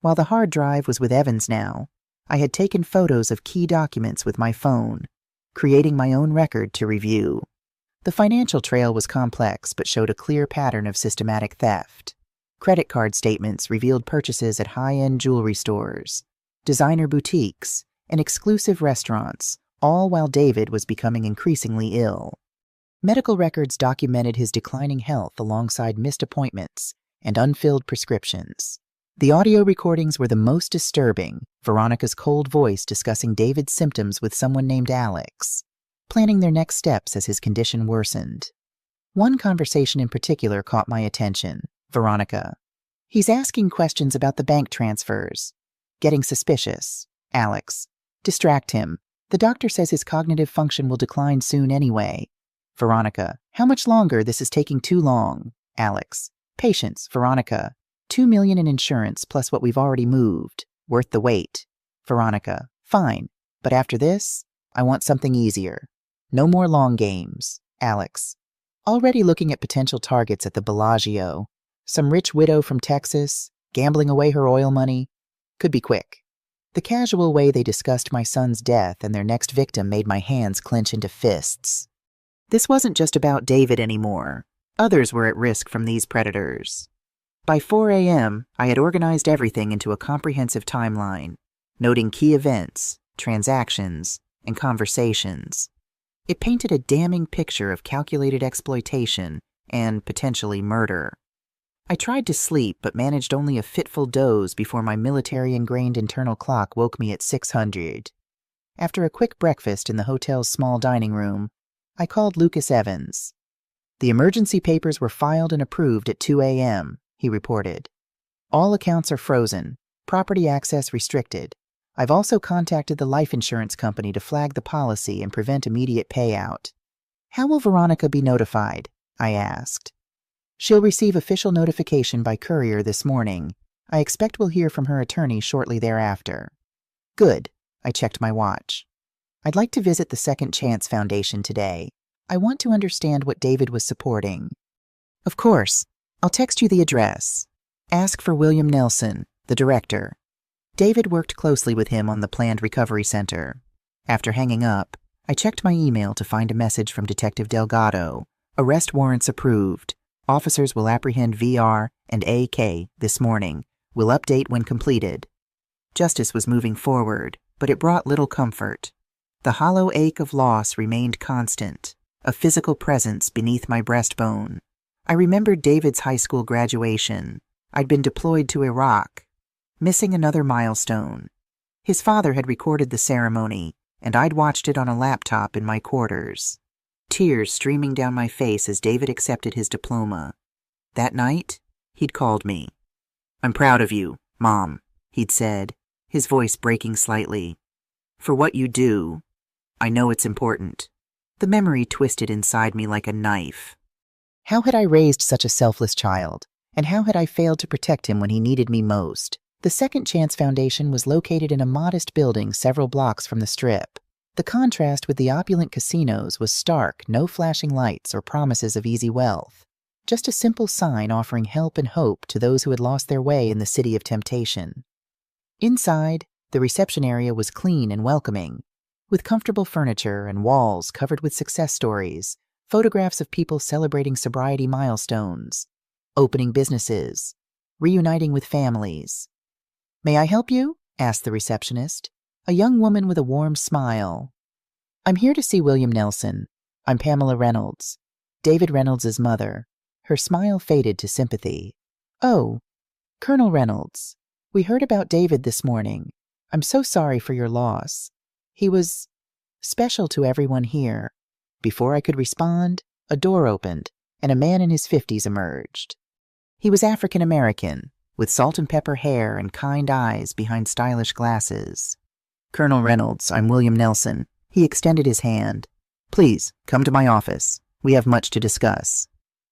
While the hard drive was with Evans now, I had taken photos of key documents with my phone, creating my own record to review. The financial trail was complex but showed a clear pattern of systematic theft. Credit card statements revealed purchases at high-end jewelry stores, designer boutiques, and exclusive restaurants, all while David was becoming increasingly ill. Medical records documented his declining health alongside missed appointments and unfilled prescriptions. The audio recordings were the most disturbing, Veronica's cold voice discussing David's symptoms with someone named Alex, planning their next steps as his condition worsened. One conversation in particular caught my attention. Veronica: "He's asking questions about the bank transfers. Getting suspicious." Alex: "Distract him. The doctor says his cognitive function will decline soon anyway." Veronica: "How much longer? This is taking too long." Alex: "Patience, Veronica. $2 million in insurance plus what we've already moved. Worth the wait." Veronica: "Fine, but after this, I want something easier. No more long games." Alex: "Already looking at potential targets at the Bellagio. Some rich widow from Texas, gambling away her oil money. Could be quick." The casual way they discussed my son's death and their next victim made my hands clench into fists. This wasn't just about David anymore. Others were at risk from these predators. By 4 a.m., I had organized everything into a comprehensive timeline, noting key events, transactions, and conversations. It painted a damning picture of calculated exploitation and, potentially, murder. I tried to sleep but managed only a fitful doze before my military-ingrained internal clock woke me at 600. After a quick breakfast in the hotel's small dining room, I called Lucas Evans. "The emergency papers were filed and approved at 2 a.m., he reported. "All accounts are frozen, property access restricted. I've also contacted the life insurance company to flag the policy and prevent immediate payout." "How will Veronica be notified?" I asked. "She'll receive official notification by courier this morning. I expect we'll hear from her attorney shortly thereafter." "Good." I checked my watch. "I'd like to visit the Second Chance Foundation today. I want to understand what David was supporting." "Of course. I'll text you the address. Ask for William Nelson, the director." David worked closely with him on the planned recovery center. After hanging up, I checked my email to find a message from Detective Delgado. "Arrest warrants approved. Officers will apprehend VR and AK this morning. Will update when completed." Justice was moving forward, but it brought little comfort. The hollow ache of loss remained constant, a physical presence beneath my breastbone. I remembered David's high school graduation. I'd been deployed to Iraq, missing another milestone. His father had recorded the ceremony, and I'd watched it on a laptop in my quarters. Tears streaming down my face as David accepted his diploma. That night, he'd called me. "I'm proud of you, Mom," he'd said, his voice breaking slightly. "For what you do. I know it's important." The memory twisted inside me like a knife. How had I raised such a selfless child? And how had I failed to protect him when he needed me most? The Second Chance Foundation was located in a modest building several blocks from the Strip. The contrast with the opulent casinos was stark, no flashing lights or promises of easy wealth. Just a simple sign offering help and hope to those who had lost their way in the city of temptation. Inside, the reception area was clean and welcoming, with comfortable furniture and walls covered with success stories, photographs of people celebrating sobriety milestones, opening businesses, reuniting with families. "May I help you?" asked the receptionist, a young woman with a warm smile. "I'm here to see William Nelson. I'm Pamela Reynolds. David Reynolds's mother. Her smile faded to sympathy. "Oh, Colonel Reynolds. We heard about David this morning. I'm so sorry for your loss. He was special to everyone here." Before I could respond, a door opened, and a man in his 50s emerged. He was African American, with salt and pepper hair and kind eyes behind stylish glasses. "Colonel Reynolds, I'm William Nelson." He extended his hand. "Please, come to my office. We have much to discuss."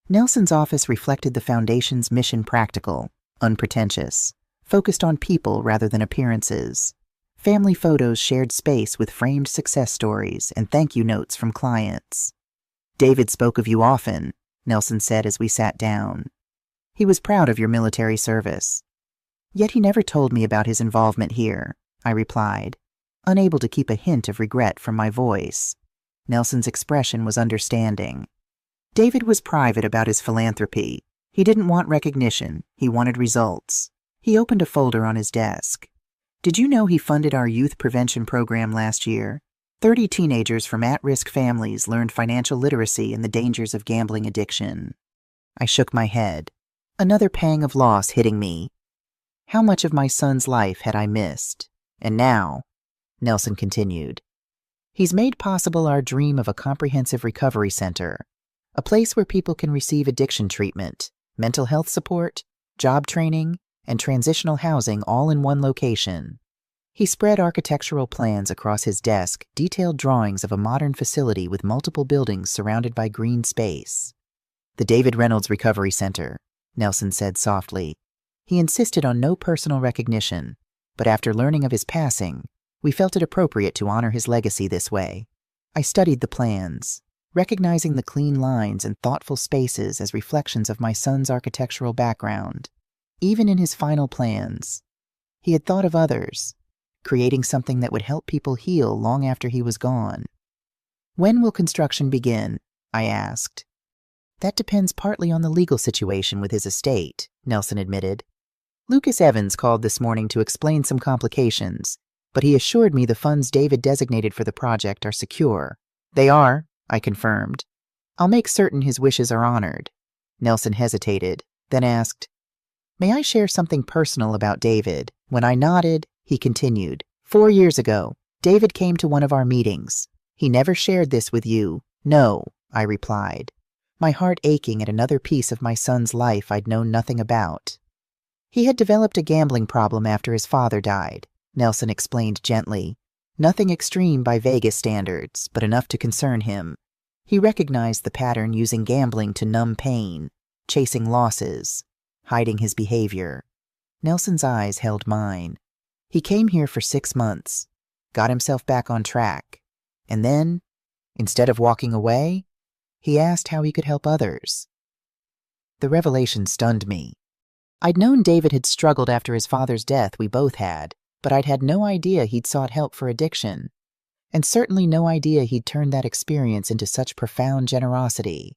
Nelson's office reflected the Foundation's mission: practical, unpretentious, focused on people rather than appearances. Family photos shared space with framed success stories and thank you notes from clients. "David spoke of you often," Nelson said as we sat down. "He was proud of your military service." "Yet he never told me about his involvement here," I replied, unable to keep a hint of regret from my voice. Nelson's expression was understanding. David was private about his philanthropy. He didn't want recognition, he wanted results. He opened a folder on his desk. "Did you know he funded our youth prevention program last year? 30 teenagers from at-risk families learned financial literacy and the dangers of gambling addiction." I shook my head, another pang of loss hitting me. How much of my son's life had I missed? And now, Nelson continued, "He's made possible our dream of a comprehensive recovery center, a place where people can receive addiction treatment, mental health support, job training, and transitional housing all in one location." He spread architectural plans across his desk, detailed drawings of a modern facility with multiple buildings surrounded by green space. "The David Reynolds Recovery Center," Nelson said softly. He insisted on no personal recognition, but after learning of his passing, we felt it appropriate to honor his legacy this way. I studied the plans, recognizing the clean lines and thoughtful spaces as reflections of my son's architectural background. Even in his final plans, he had thought of others, creating something that would help people heal long after he was gone. "When will construction begin?" I asked. "That depends partly on the legal situation with his estate," Nelson admitted. "Lucas Evans called this morning to explain some complications, but he assured me the funds David designated for the project are secure." "They are," I confirmed. "I'll make certain his wishes are honored." Nelson hesitated, then asked, "May I share something personal about David?" When I nodded, he continued, "4 years ago, David came to one of our meetings. He never shared this with you." "No," I replied, my heart aching at another piece of my son's life I'd known nothing about. "He had developed a gambling problem after his father died," Nelson explained gently. "Nothing extreme by Vegas standards, but enough to concern him. He recognized the pattern using gambling to numb pain, chasing losses, hiding his behavior." Nelson's eyes held mine. "He came here for 6 months, got himself back on track, and then, instead of walking away, he asked how he could help others." The revelation stunned me. I'd known David had struggled after his father's death, we both had, but I'd had no idea he'd sought help for addiction, and certainly no idea he'd turned that experience into such profound generosity.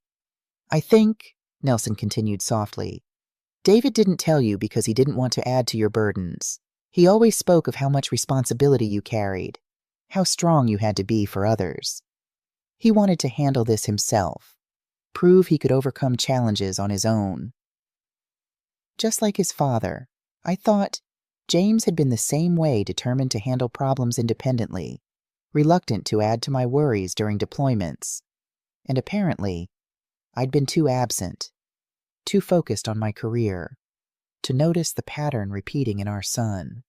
"I think," Nelson continued softly, "David didn't tell you because he didn't want to add to your burdens. He always spoke of how much responsibility you carried, how strong you had to be for others. He wanted to handle this himself, prove he could overcome challenges on his own." Just like his father, I thought James had been the same way, determined to handle problems independently, reluctant to add to my worries during deployments. And apparently, I'd been too absent, too focused on my career, to notice the pattern repeating in our son.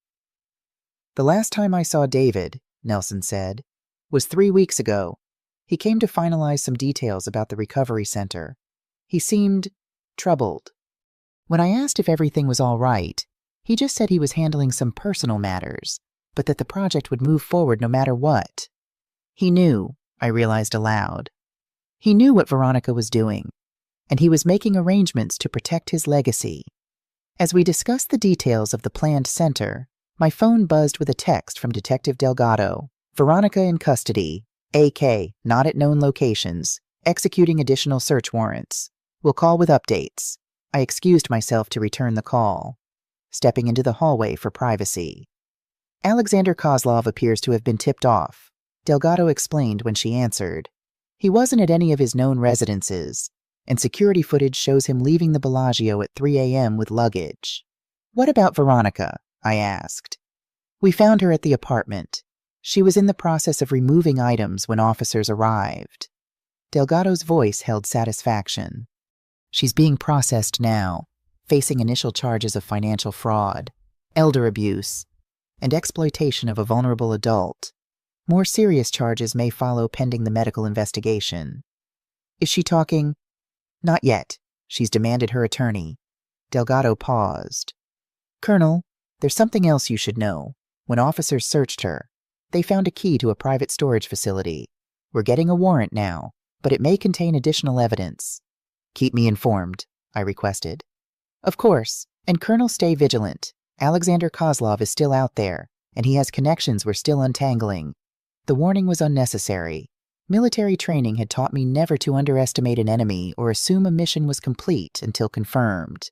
"The last time I saw David," Nelson said, "was 3 weeks ago. He came to finalize some details about the recovery center. He seemed troubled. When I asked if everything was all right, he just said he was handling some personal matters, but that the project would move forward no matter what. He knew," I realized aloud. He knew what Veronica was doing, and he was making arrangements to protect his legacy. As we discussed the details of the planned center, my phone buzzed with a text from Detective Delgado. "Veronica in custody. AK, not at known locations. Executing additional search warrants. Will call with updates." I excused myself to return the call, stepping into the hallway for privacy. "Alexander Kozlov appears to have been tipped off," Delgado explained when she answered. "He wasn't at any of his known residences, and security footage shows him leaving the Bellagio at 3 a.m. with luggage. What about Veronica? I asked. We found her at the apartment. She was in the process of removing items when officers arrived. Delgado's voice held satisfaction. She's being processed now, facing initial charges of financial fraud, elder abuse, and exploitation of a vulnerable adult. More serious charges may follow pending the medical investigation. Is she talking? Not yet. She's demanded her attorney. Delgado paused. Colonel, there's something else you should know. When officers searched her, they found a key to a private storage facility. We're getting a warrant now, but it may contain additional evidence. Keep me informed, I requested. Of course, and Colonel, stay vigilant. Alexander Kozlov is still out there, and he has connections we're still untangling. The warning was unnecessary. Military training had taught me never to underestimate an enemy or assume a mission was complete until confirmed.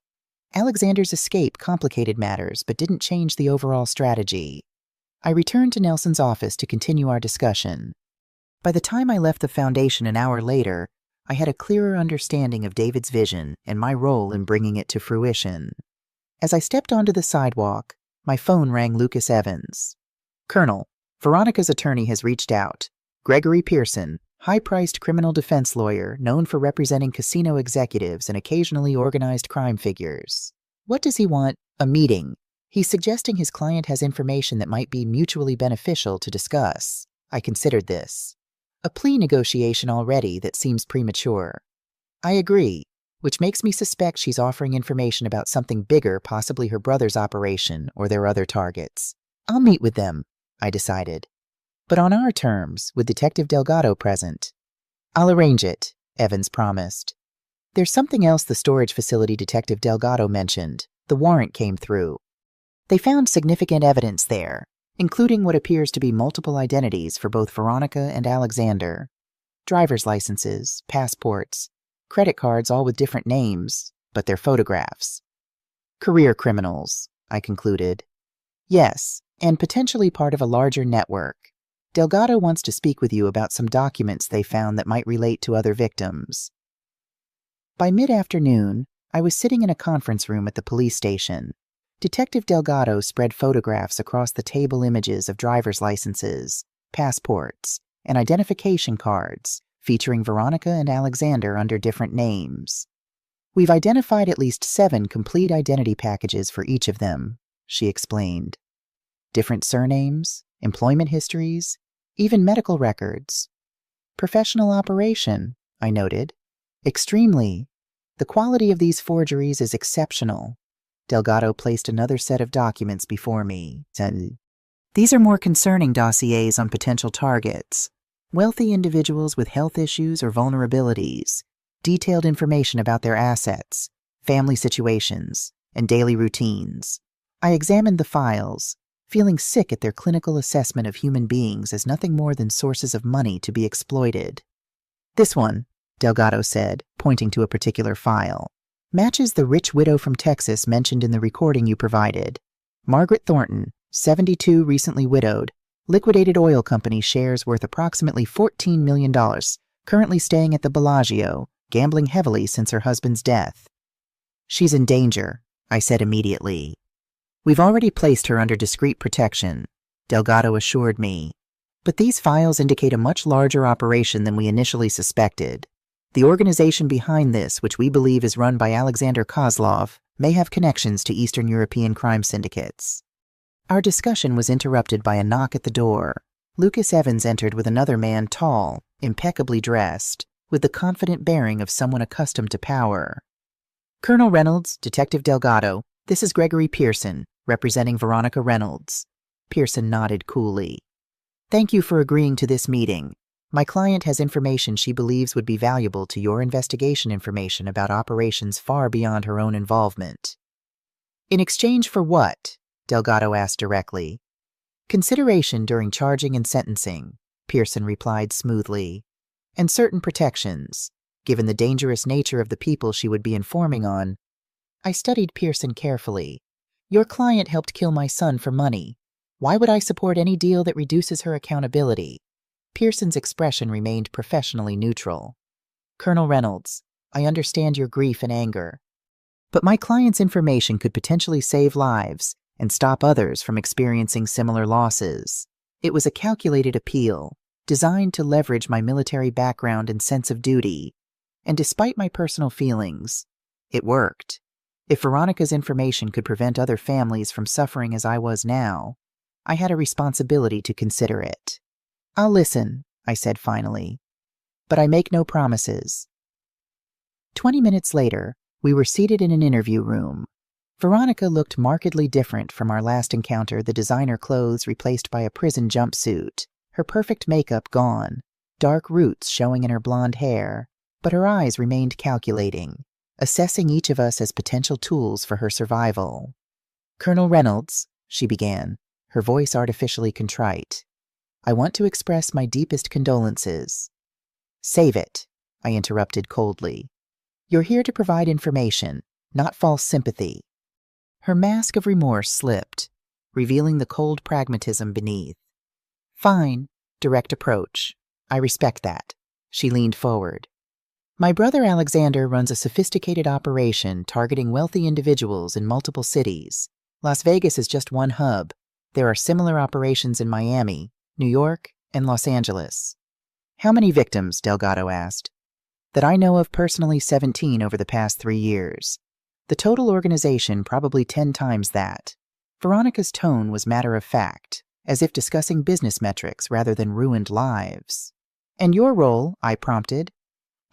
Alexander's escape complicated matters but didn't change the overall strategy. I returned to Nelson's office to continue our discussion. By the time I left the Foundation an hour later, I had a clearer understanding of David's vision and my role in bringing it to fruition. As I stepped onto the sidewalk, my phone rang Lucas Evans. Colonel, Veronica's attorney has reached out. Gregory Pearson, high-priced criminal defense lawyer known for representing casino executives and occasionally organized crime figures. What does he want? A meeting. He's suggesting his client has information that might be mutually beneficial to discuss. I considered this. A plea negotiation already that seems premature. I agree, which makes me suspect she's offering information about something bigger, possibly her brother's operation or their other targets. I'll meet with them, I decided. But on our terms, with Detective Delgado present. I'll arrange it, Evans promised. There's something else the storage facility Detective Delgado mentioned. The warrant came through. They found significant evidence there, including what appears to be multiple identities for both Veronica and Alexander. Driver's licenses, passports, credit cards all with different names, but they're photographs. Career criminals, I concluded. Yes, and potentially part of a larger network. Delgado wants to speak with you about some documents they found that might relate to other victims. By mid-afternoon, I was sitting in a conference room at the police station. Detective Delgado spread photographs across the table, images of driver's licenses, passports, and identification cards featuring Veronica and Alexander under different names. We've identified at least 7 complete identity packages for each of them, she explained. Different surnames, employment histories, even medical records. Professional operation, I noted. Extremely. The quality of these forgeries is exceptional. Delgado placed another set of documents before me. These are more concerning dossiers on potential targets. Wealthy individuals with health issues or vulnerabilities. Detailed information about their assets, family situations, and daily routines. I examined the files, feeling sick at their clinical assessment of human beings as nothing more than sources of money to be exploited. This one, Delgado said, pointing to a particular file, matches the rich widow from Texas mentioned in the recording you provided. Margaret Thornton, 72, recently widowed, liquidated oil company shares worth approximately $14 million, currently staying at the Bellagio, gambling heavily since her husband's death. She's in danger, I said immediately. We've already placed her under discreet protection, Delgado assured me. But these files indicate a much larger operation than we initially suspected. The organization behind this, which we believe is run by Alexander Kozlov, may have connections to Eastern European crime syndicates. Our discussion was interrupted by a knock at the door. Lucas Evans entered with another man, tall, impeccably dressed, with the confident bearing of someone accustomed to power. Colonel Reynolds, Detective Delgado, this is Gregory Pearson, representing Veronica Reynolds. Pearson nodded coolly. Thank you for agreeing to this meeting. My client has information she believes would be valuable to your investigation information about operations far beyond her own involvement. In exchange for what? Delgado asked directly. Consideration during charging and sentencing, Pearson replied smoothly, and certain protections, given the dangerous nature of the people she would be informing on. I studied Pearson carefully. Your client helped kill my son for money. Why would I support any deal that reduces her accountability? Pearson's expression remained professionally neutral. Colonel Reynolds, I understand your grief and anger. But my client's information could potentially save lives and stop others from experiencing similar losses. It was a calculated appeal, designed to leverage my military background and sense of duty. And despite my personal feelings, it worked. If Veronica's information could prevent other families from suffering as I was now, I had a responsibility to consider it. I'll listen, I said finally, but I make no promises. 20 minutes later, we were seated in an interview room. Veronica looked markedly different from our last encounter, the designer clothes replaced by a prison jumpsuit, her perfect makeup gone, dark roots showing in her blonde hair, but her eyes remained calculating, assessing each of us as potential tools for her survival. Colonel Reynolds, she began, her voice artificially contrite, I want to express my deepest condolences. Save it, I interrupted coldly. You're here to provide information, not false sympathy. Her mask of remorse slipped, revealing the cold pragmatism beneath. Fine, direct approach. I respect that. She leaned forward. My brother Alexander runs a sophisticated operation targeting wealthy individuals in multiple cities. Las Vegas is just one hub. There are similar operations in Miami, New York, and Los Angeles. How many victims? Delgado asked. That I know of personally, 17 over the past 3 years. The total organization probably 10 times that. Veronica's tone was matter-of-fact, as if discussing business metrics rather than ruined lives. And your role, I prompted.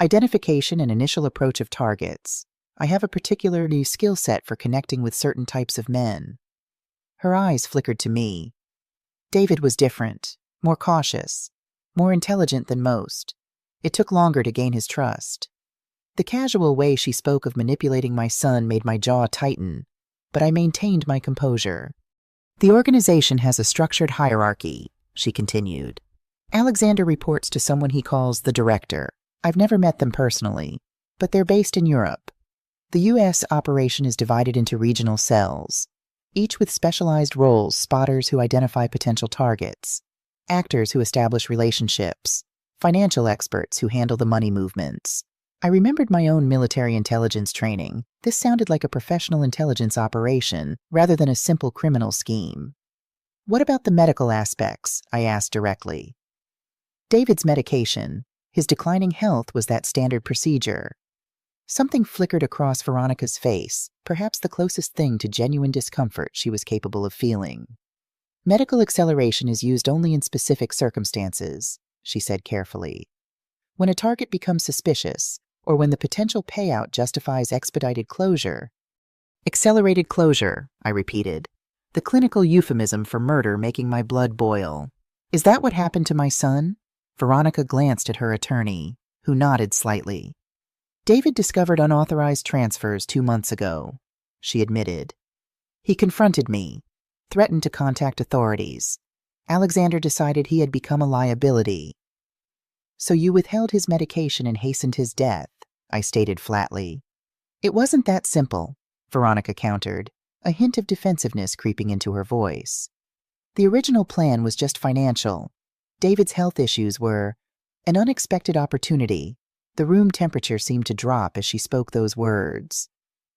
Identification and initial approach of targets. I have a particular new skill set for connecting with certain types of men. Her eyes flickered to me. David was different, more cautious, more intelligent than most. It took longer to gain his trust. The casual way she spoke of manipulating my son made my jaw tighten, but I maintained my composure. The organization has a structured hierarchy, she continued. Alexander reports to someone he calls the director. I've never met them personally, but they're based in Europe. The U.S. operation is divided into regional cells, each with specialized roles: spotters who identify potential targets, actors who establish relationships, financial experts who handle the money movements. I remembered my own military intelligence training. This sounded like a professional intelligence operation rather than a simple criminal scheme. What about the medical aspects? I asked directly. David's medication, his declining health, was that standard procedure. Something flickered across Veronica's face, perhaps the closest thing to genuine discomfort she was capable of feeling. Medical acceleration is used only in specific circumstances, she said carefully. When a target becomes suspicious, or when the potential payout justifies expedited closure. Accelerated closure, I repeated, the clinical euphemism for murder making my blood boil. Is that what happened to my son? Veronica glanced at her attorney, who nodded slightly. David discovered unauthorized transfers 2 months ago, she admitted. He confronted me, threatened to contact authorities. Alexander decided he had become a liability. So you withheld his medication and hastened his death, I stated flatly. It wasn't that simple, Veronica countered, a hint of defensiveness creeping into her voice. The original plan was just financial. David's health issues were an unexpected opportunity. The room temperature seemed to drop as she spoke those words.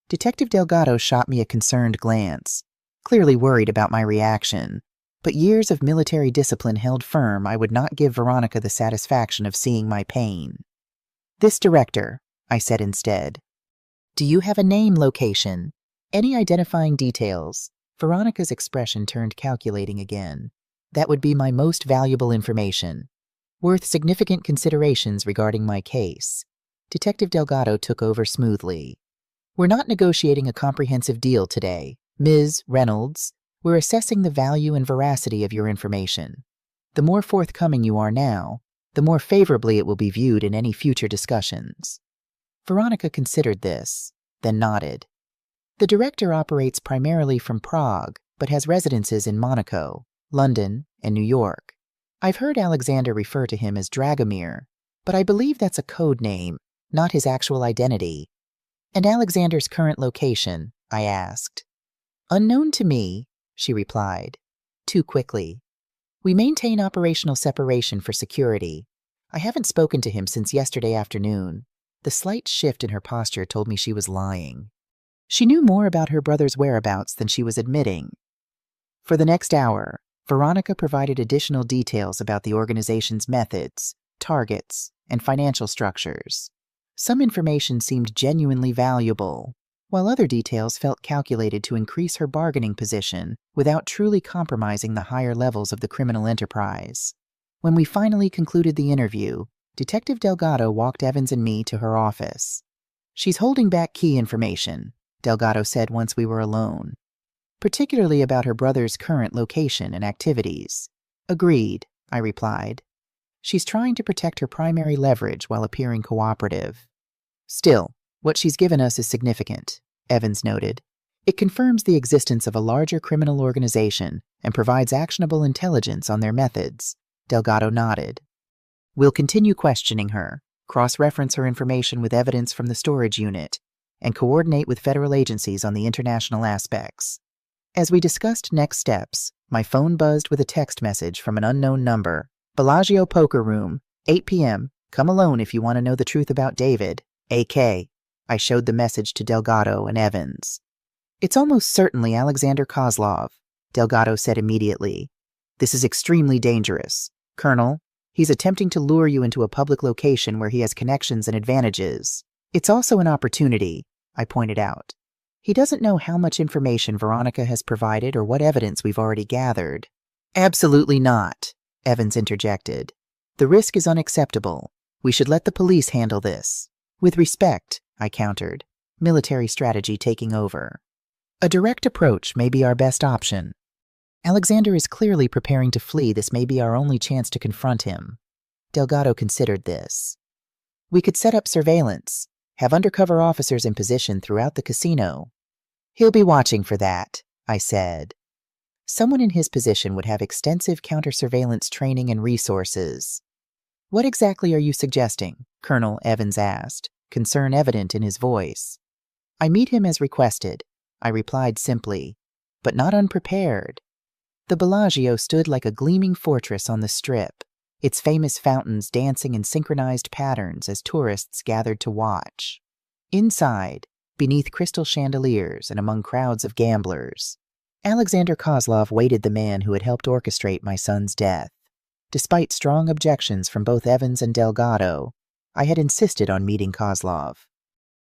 Detective Delgado shot me a concerned glance, clearly worried about my reaction. But years of military discipline held firm I would not give Veronica the satisfaction of seeing my pain. This director, I said instead. Do you have a name, location, any identifying details? Veronica's expression turned calculating again. That would be my most valuable information, worth significant considerations regarding my case. Detective Delgado took over smoothly. We're not negotiating a comprehensive deal today, Ms. Reynolds. We're assessing the value and veracity of your information. The more forthcoming you are now, the more favorably it will be viewed in any future discussions. Veronica considered this, then nodded. The director operates primarily from Prague, but has residences in Monaco, London, and New York. I've heard Alexander refer to him as Dragomir, but I believe that's a code name, not his actual identity. And Alexander's current location? I asked. Unknown to me, she replied, too quickly. We maintain operational separation for security. I haven't spoken to him since yesterday afternoon. The slight shift in her posture told me she was lying. She knew more about her brother's whereabouts than she was admitting. For the next hour, Veronica provided additional details about the organization's methods, targets, and financial structures. Some information seemed genuinely valuable, while other details felt calculated to increase her bargaining position without truly compromising the higher levels of the criminal enterprise. When we finally concluded the interview, Detective Delgado walked Evans and me to her office. "She's holding back key information," Delgado said once we were alone, "particularly about her brother's current location and activities." "Agreed," I replied. "She's trying to protect her primary leverage while appearing cooperative." "Still, what she's given us is significant," Evans noted. "It confirms the existence of a larger criminal organization and provides actionable intelligence on their methods." Delgado nodded. "We'll continue questioning her, cross-reference her information with evidence from the storage unit, and coordinate with federal agencies on the international aspects." As we discussed next steps, my phone buzzed with a text message from an unknown number. "Bellagio Poker Room, 8 p.m. Come alone if you want to know the truth about David. A.K." I showed the message to Delgado and Evans. "It's almost certainly Alexander Kozlov," Delgado said immediately. "This is extremely dangerous. Colonel, he's attempting to lure you into a public location where he has connections and advantages. It's also an opportunity," I pointed out. "He doesn't know how much information Veronica has provided or what evidence we've already gathered." "Absolutely not," Evans interjected. "The risk is unacceptable. We should let the police handle this." "With respect," I countered, military strategy taking over. "A direct approach may be our best option. Alexander is clearly preparing to flee. This may be our only chance to confront him." Delgado considered this. "We could set up surveillance, have undercover officers in position throughout the casino." "He'll be watching for that," I said. "Someone in his position would have extensive counter-surveillance training and resources." "What exactly are you suggesting?" Colonel Evans asked, concern evident in his voice. "I meet him as requested," I replied simply, but not unprepared. The Bellagio stood like a gleaming fortress on the Strip, its famous fountains dancing in synchronized patterns as tourists gathered to watch. Inside, beneath crystal chandeliers and among crowds of gamblers, Alexander Kozlov waited the man who had helped orchestrate my son's death. Despite strong objections from both Evans and Delgado, I had insisted on meeting Kozlov.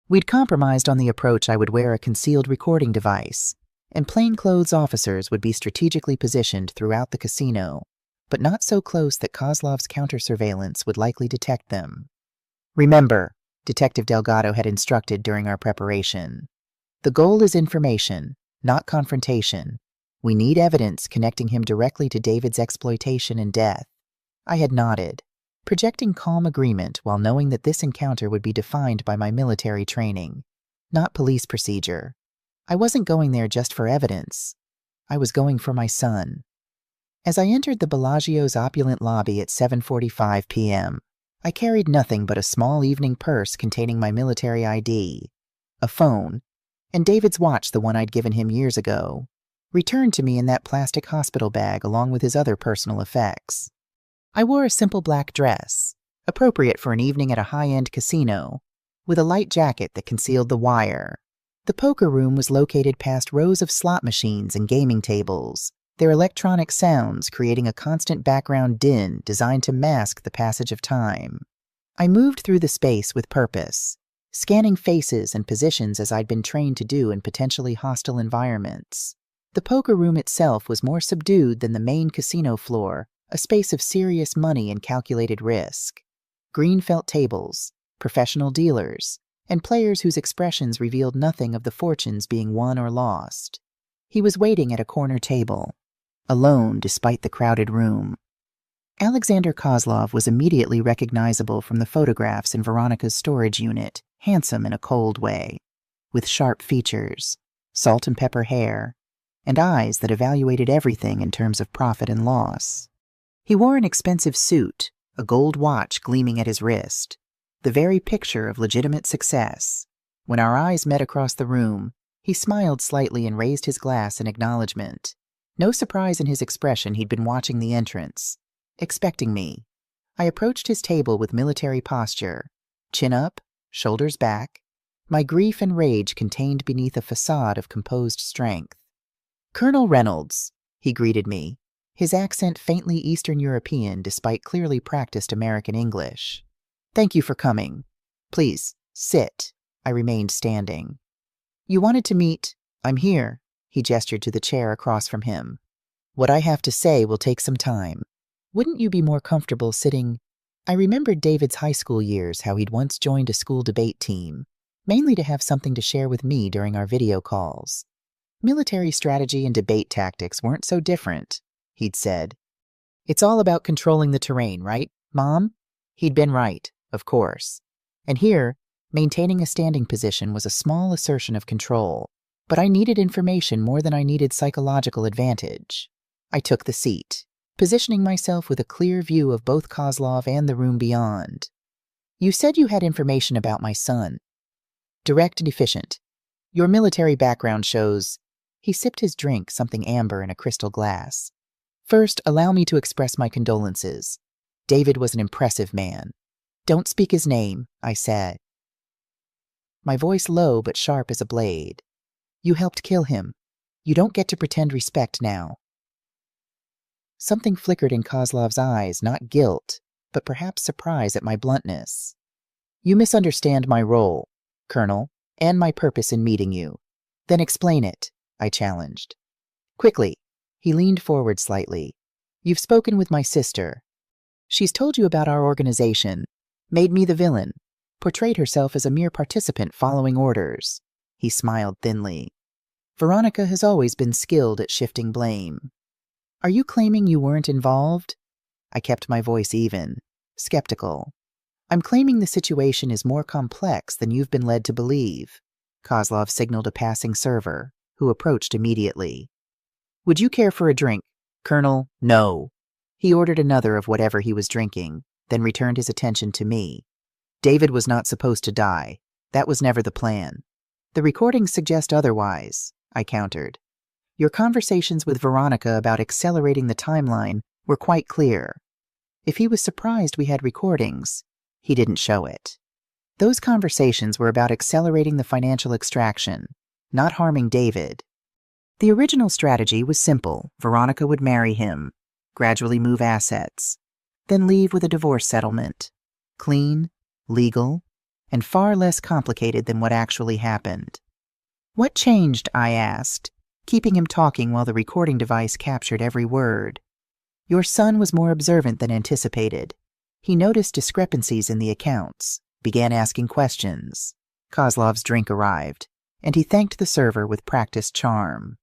We'd compromised on the approach. I would wear a concealed recording device, and plainclothes officers would be strategically positioned throughout the casino, but not so close that Kozlov's counter-surveillance would likely detect them. "Remember," Detective Delgado had instructed during our preparation, "the goal is information, not confrontation. We need evidence connecting him directly to David's exploitation and death." I had nodded, projecting calm agreement while knowing that this encounter would be defined by my military training, not police procedure. I wasn't going there just for evidence. I was going for my son. As I entered the Bellagio's opulent lobby at 7:45 p.m., I carried nothing but a small evening purse containing my military ID, a phone, and David's watch, the one I'd given him years ago, returned to me in that plastic hospital bag along with his other personal effects. I wore a simple black dress, appropriate for an evening at a high-end casino, with a light jacket that concealed the wire. The poker room was located past rows of slot machines and gaming tables, their electronic sounds creating a constant background din designed to mask the passage of time. I moved through the space with purpose, scanning faces and positions as I'd been trained to do in potentially hostile environments. The poker room itself was more subdued than the main casino floor, a space of serious money and calculated risk. Green felt tables, professional dealers, and players whose expressions revealed nothing of the fortunes being won or lost. He was waiting at a corner table, alone despite the crowded room. Alexander Kozlov was immediately recognizable from the photographs in Veronica's storage unit, handsome in a cold way, with sharp features, salt and pepper hair, and eyes that evaluated everything in terms of profit and loss. He wore an expensive suit, a gold watch gleaming at his wrist, the very picture of legitimate success. When our eyes met across the room, he smiled slightly and raised his glass in acknowledgement. No surprise in his expression, he'd been watching the entrance, expecting me. I approached his table with military posture, chin up, shoulders back, my grief and rage contained beneath a facade of composed strength. "Colonel Reynolds," he greeted me, his accent faintly Eastern European despite clearly practiced American English. "Thank you for coming. Please, sit." I remained standing. "You wanted to meet—" "I'm here," he gestured to the chair across from him. "What I have to say will take some time. Wouldn't you be more comfortable sitting—" I remembered David's high school years, how he'd once joined a school debate team, mainly to have something to share with me during our video calls. Military strategy and debate tactics weren't so different, he'd said. "It's all about controlling the terrain, right, Mom?" He'd been right, of course. And here, maintaining a standing position was a small assertion of control, but I needed information more than I needed psychological advantage. I took the seat, positioning myself with a clear view of both Kozlov and the room beyond. "You said you had information about my son. Direct and efficient. Your military background shows—" He sipped his drink, something amber in a crystal glass. "First, allow me to express my condolences. David was an impressive man." "Don't speak his name," I said, my voice low but sharp as a blade. "You helped kill him. You don't get to pretend respect now." Something flickered in Kozlov's eyes, not guilt, but perhaps surprise at my bluntness. "You misunderstand my role, Colonel, and my purpose in meeting you." "Then explain it," I challenged. "Quickly." He leaned forward slightly. "You've spoken with my sister. She's told you about our organization, made me the villain, portrayed herself as a mere participant following orders." He smiled thinly. "Veronica has always been skilled at shifting blame. Are you claiming you weren't involved?" I kept my voice even, skeptical. "I'm claiming the situation is more complex than you've been led to believe." Kozlov signaled a passing server, who approached immediately. "Would you care for a drink, Colonel?" "No." He ordered another of whatever he was drinking, then returned his attention to me. "David was not supposed to die. That was never the plan." "The recordings suggest otherwise," I countered. "Your conversations with Veronica about accelerating the timeline were quite clear. If he was surprised we had recordings, he didn't show it. Those conversations were about accelerating the financial extraction, not harming David. The original strategy was simple. Veronica would marry him, gradually move assets, then leave with a divorce settlement. Clean, legal, and far less complicated than what actually happened." "What changed?" I asked, keeping him talking while the recording device captured every word. "Your son was more observant than anticipated. He noticed discrepancies in the accounts, began asking questions." Kozlov's drink arrived, and he thanked the server with practiced charm.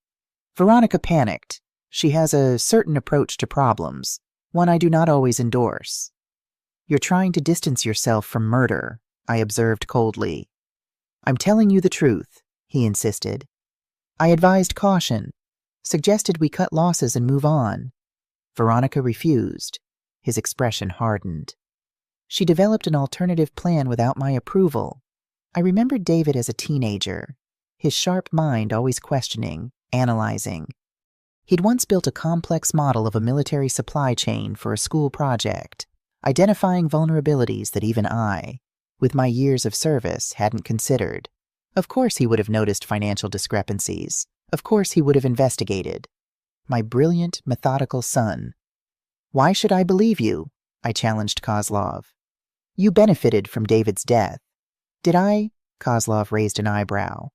"Veronica panicked. She has a certain approach to problems, one I do not always endorse." "You're trying to distance yourself from murder," I observed coldly. "I'm telling you the truth," he insisted. "I advised caution, suggested we cut losses and move on." Veronica refused. His expression hardened. "She developed an alternative plan without my approval." I remembered David as a teenager, his sharp mind always questioning, analyzing. He'd once built a complex model of a military supply chain for a school project, identifying vulnerabilities that even I, with my years of service, hadn't considered. Of course he would have noticed financial discrepancies. Of course he would have investigated. My brilliant, methodical son. "Why should I believe you?" I challenged Kozlov. "You benefited from David's death." "Did I?" Kozlov raised an eyebrow.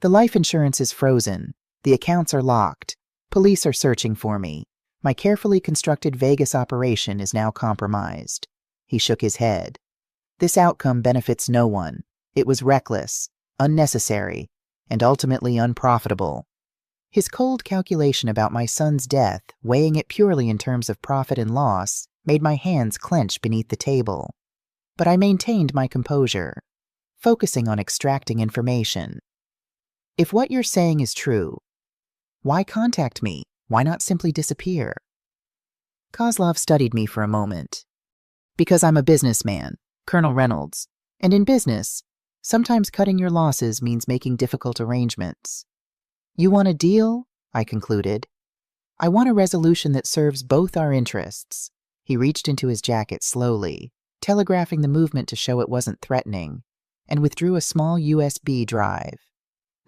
"The life insurance is frozen. The accounts are locked. Police are searching for me. My carefully constructed Vegas operation is now compromised." He shook his head. "This outcome benefits no one. It was reckless, unnecessary, and ultimately unprofitable." His cold calculation about my son's death, weighing it purely in terms of profit and loss, made my hands clench beneath the table. But I maintained my composure, focusing on extracting information. "If what you're saying is true, why contact me? Why not simply disappear?" Kozlov studied me for a moment. "Because I'm a businessman, Colonel Reynolds, and in business, sometimes cutting your losses means making difficult arrangements." "You want a deal?" I concluded. "I want a resolution that serves both our interests." He reached into his jacket slowly, telegraphing the movement to show it wasn't threatening. and withdrew a small USB drive.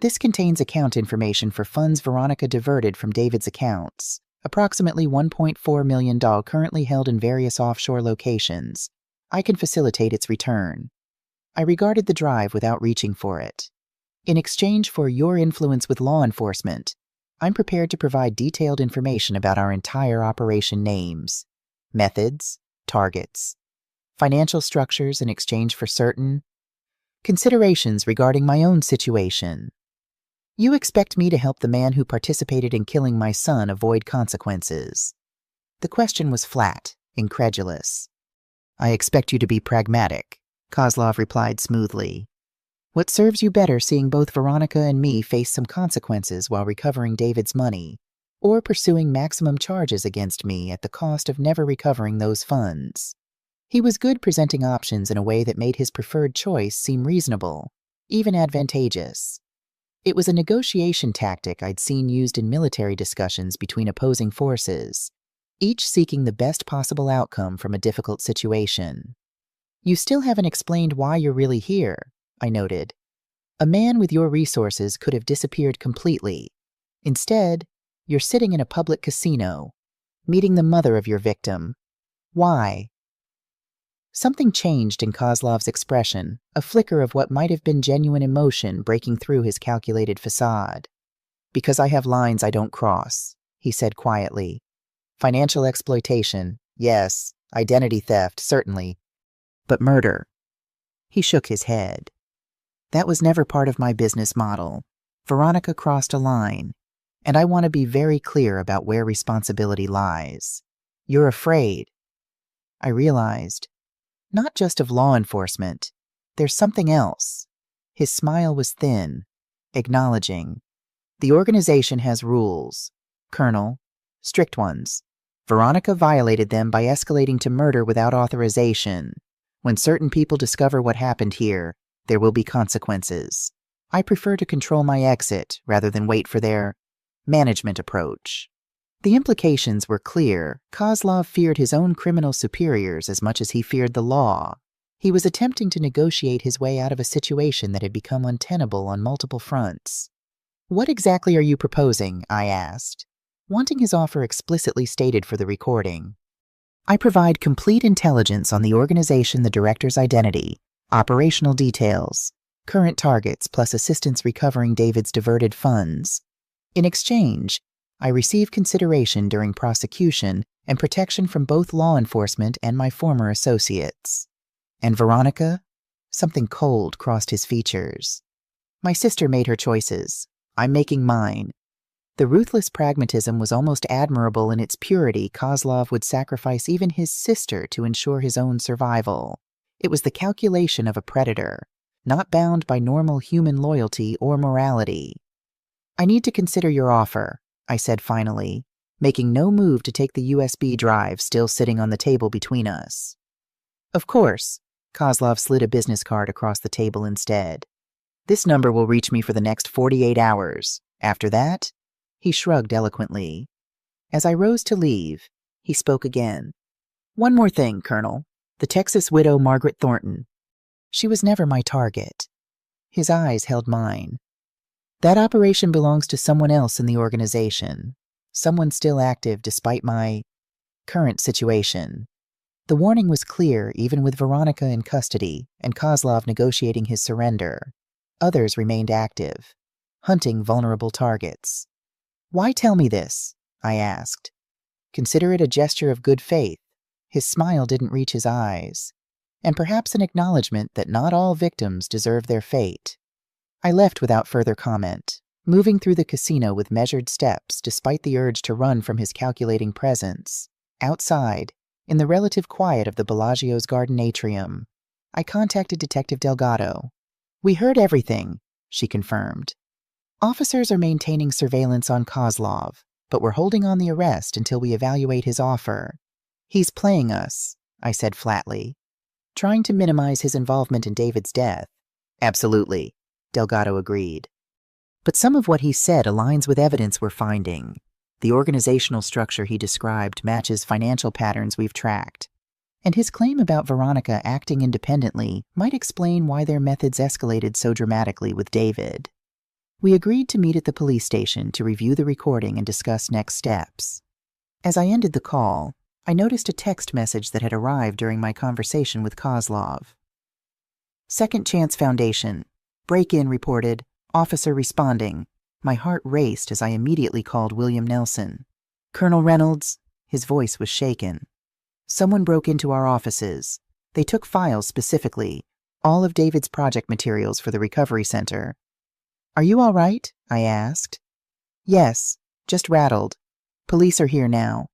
This contains account information for funds Veronica diverted from David's accounts, approximately $1.4 million currently held in various offshore locations. I can facilitate its return. I regarded the drive without reaching for it. In exchange for your influence with law enforcement, I'm prepared to provide detailed information about our entire operation: names, methods, targets, financial structures in exchange for certain considerations regarding my own situation. You expect me to help the man who participated in killing my son avoid consequences? The question was flat, incredulous. I expect you to be pragmatic, Kozlov replied smoothly. What serves you better, seeing both Veronica and me face some consequences while recovering David's money, or pursuing maximum charges against me at the cost of never recovering those funds? He was good presenting options in a way that made his preferred choice seem reasonable, even advantageous. It was a negotiation tactic I'd seen used in military discussions between opposing forces, each seeking the best possible outcome from a difficult situation. You still haven't explained why you're really here, I noted. A man with your resources could have disappeared completely. Instead, you're sitting in a public casino, meeting the mother of your victim. Why? Something changed in Kozlov's expression, a flicker of what might have been genuine emotion breaking through his calculated facade. Because I have lines I don't cross, he said quietly. Financial exploitation, yes. Identity theft, certainly. But murder. He shook his head. That was never part of my business model. Veronica crossed a line, and I want to be very clear about where responsibility lies. You're afraid. I realized. Not just of law enforcement. There's something else. His smile was thin, acknowledging. The organization has rules, Colonel, strict ones. Veronica violated them by escalating to murder without authorization. When certain people discover what happened here, there will be consequences. I prefer to control my exit rather than wait for their management approach. The implications were clear. Kozlov feared his own criminal superiors as much as he feared the law. He was attempting to negotiate his way out of a situation that had become untenable on multiple fronts. What exactly are you proposing? I asked, wanting his offer explicitly stated for the recording. I provide complete intelligence on the organization, the director's identity, operational details, current targets, plus assistance recovering David's diverted funds. In exchange, I receive consideration during prosecution and protection from both law enforcement and my former associates. And Veronica? Something cold crossed his features. My sister made her choices. I'm making mine. The ruthless pragmatism was almost admirable in its purity. Kozlov would sacrifice even his sister to ensure his own survival. It was the calculation of a predator, not bound by normal human loyalty or morality. I need to consider your offer, I said finally, making no move to take the USB drive still sitting on the table between us. Of course, Kozlov slid a business card across the table instead. This number will reach me for the next 48 hours. After that, he shrugged eloquently. As I rose to leave, he spoke again. One more thing, Colonel. The Texas widow Margaret Thornton. She was never my target. His eyes held mine. That operation belongs to someone else in the organization, someone still active despite my current situation. The warning was clear even with Veronica in custody and Kozlov negotiating his surrender. Others remained active, hunting vulnerable targets. Why tell me this? I asked. Consider it a gesture of good faith. His smile didn't reach his eyes, and perhaps an acknowledgement that not all victims deserve their fate. I left without further comment, moving through the casino with measured steps despite the urge to run from his calculating presence. Outside, in the relative quiet of the Bellagio's garden atrium, I contacted Detective Delgado. We heard everything, she confirmed. Officers are maintaining surveillance on Kozlov, but we're holding on the arrest until we evaluate his offer. He's playing us, I said flatly, trying to minimize his involvement in David's death. Absolutely, Delgado agreed. But some of what he said aligns with evidence we're finding. The organizational structure he described matches financial patterns we've tracked. And his claim about Veronica acting independently might explain why their methods escalated so dramatically with David. We agreed to meet at the police station to review the recording and discuss next steps. As I ended the call, I noticed a text message that had arrived during my conversation with Kozlov. Second Chance Foundation. Break-in reported. Officer responding. My heart raced as I immediately called William Nelson. Colonel Reynolds. His voice was shaken. Someone broke into our offices. They took files specifically, all of David's project materials for the recovery center. Are you all right? I asked. Yes, just rattled. Police are here now.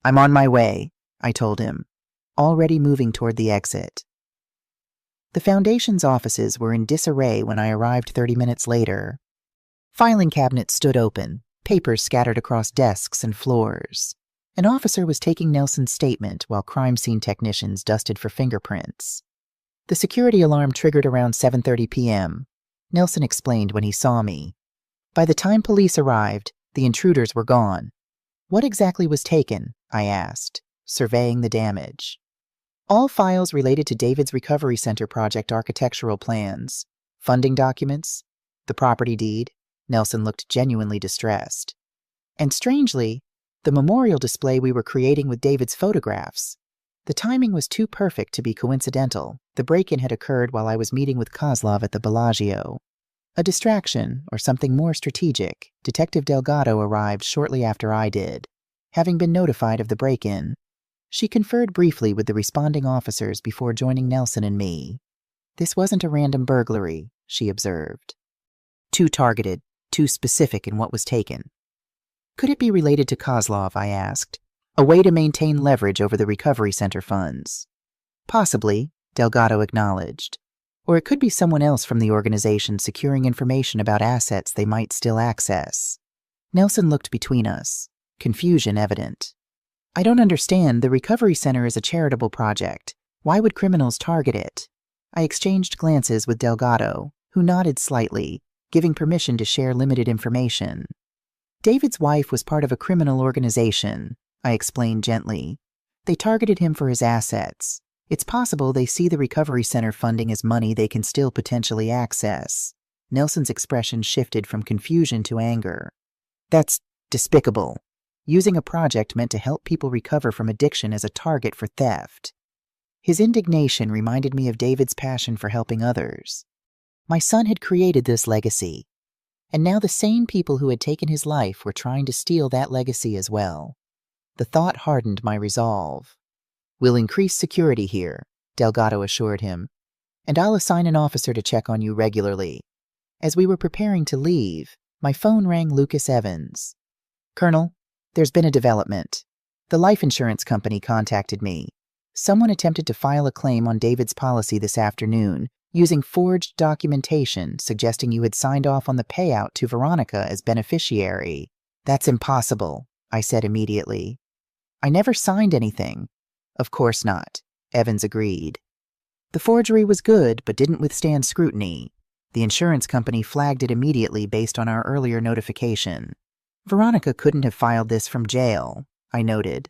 I'm on my way, I told him, already moving toward the exit. The Foundation's offices were in disarray when I arrived 30 minutes later. Filing cabinets stood open, papers scattered across desks and floors. An officer was taking Nelson's statement while crime scene technicians dusted for fingerprints. The security alarm triggered around 7:30 p.m. Nelson explained when he saw me. By the time police arrived, the intruders were gone. What exactly was taken? I asked, surveying the damage. All files related to David's Recovery Center project architectural plans, funding documents, the property deed. Nelson looked genuinely distressed. And strangely, the memorial display we were creating with David's photographs. The timing was too perfect to be coincidental. The break-in had occurred while I was meeting with Kozlov at the Bellagio. A distraction, or something more strategic, Detective Delgado arrived shortly after I did. Having been notified of the break-in, she conferred briefly with the responding officers before joining Nelson and me. This wasn't a random burglary, she observed. Too targeted, too specific in what was taken. Could it be related to Kozlov, I asked, a way to maintain leverage over the recovery center funds? Possibly, Delgado acknowledged. Or it could be someone else from the organization securing information about assets they might still access. Nelson looked between us, confusion evident. I don't understand. The recovery center is a charitable project. Why would criminals target it? I exchanged glances with Delgado, who nodded slightly, giving permission to share limited information. David's wife was part of a criminal organization, I explained gently. They targeted him for his assets. It's possible they see the recovery center funding as money they can still potentially access. Nelson's expression shifted from confusion to anger. That's despicable. Using a project meant to help people recover from addiction as a target for theft. His indignation reminded me of David's passion for helping others. My son had created this legacy, and now the same people who had taken his life were trying to steal that legacy as well. The thought hardened my resolve. We'll increase security here, Delgado assured him, and I'll assign an officer to check on you regularly. As we were preparing to leave, my phone rang Lucas Evans. Colonel, there's been a development. The life insurance company contacted me. Someone attempted to file a claim on David's policy this afternoon, using forged documentation suggesting you had signed off on the payout to Veronica as beneficiary. That's impossible, I said immediately. I never signed anything. Of course not, Evans agreed. The forgery was good, but didn't withstand scrutiny. The insurance company flagged it immediately based on our earlier notification. Veronica couldn't have filed this from jail, I noted.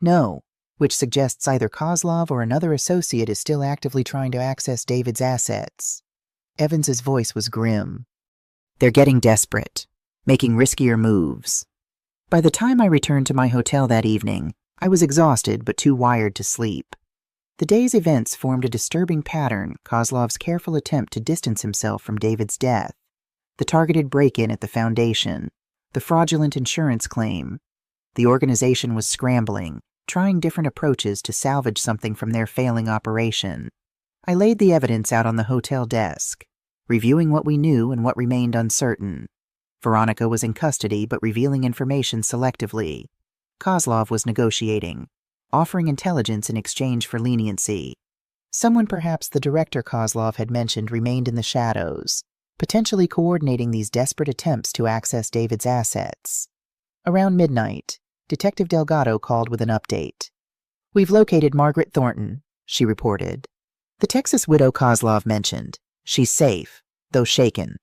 No, which suggests either Kozlov or another associate is still actively trying to access David's assets. Evans's voice was grim. They're getting desperate, making riskier moves. By the time I returned to my hotel that evening, I was exhausted but too wired to sleep. The day's events formed a disturbing pattern, Kozlov's careful attempt to distance himself from David's death, the targeted break-in at the Foundation, the fraudulent insurance claim. The organization was scrambling, trying different approaches to salvage something from their failing operation. I laid the evidence out on the hotel desk, reviewing what we knew and what remained uncertain. Veronica was in custody but revealing information selectively. Kozlov was negotiating, offering intelligence in exchange for leniency. Someone perhaps the director Kozlov had mentioned remained in the shadows, potentially coordinating these desperate attempts to access David's assets. Around midnight, Detective Delgado called with an update. We've located Margaret Thornton, she reported. The Texas widow Kozlov mentioned. She's safe, though shaken.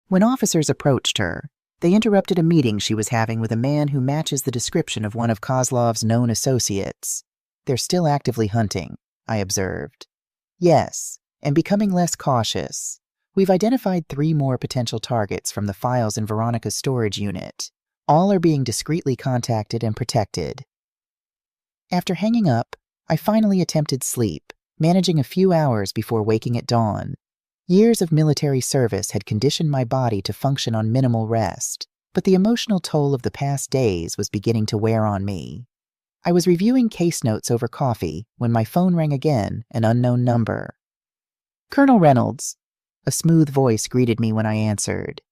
When officers approached her, they interrupted a meeting she was having with a man who matches the description of one of Kozlov's known associates. They're still actively hunting, I observed. Yes, and becoming less cautious. We've identified 3 more potential targets from the files in Veronica's storage unit. All are being discreetly contacted and protected. After hanging up, I finally attempted sleep, managing a few hours before waking at dawn. Years of military service had conditioned my body to function on minimal rest, but the emotional toll of the past days was beginning to wear on me. I was reviewing case notes over coffee when my phone rang again, an unknown number. "Colonel Reynolds," a smooth voice greeted me when I answered.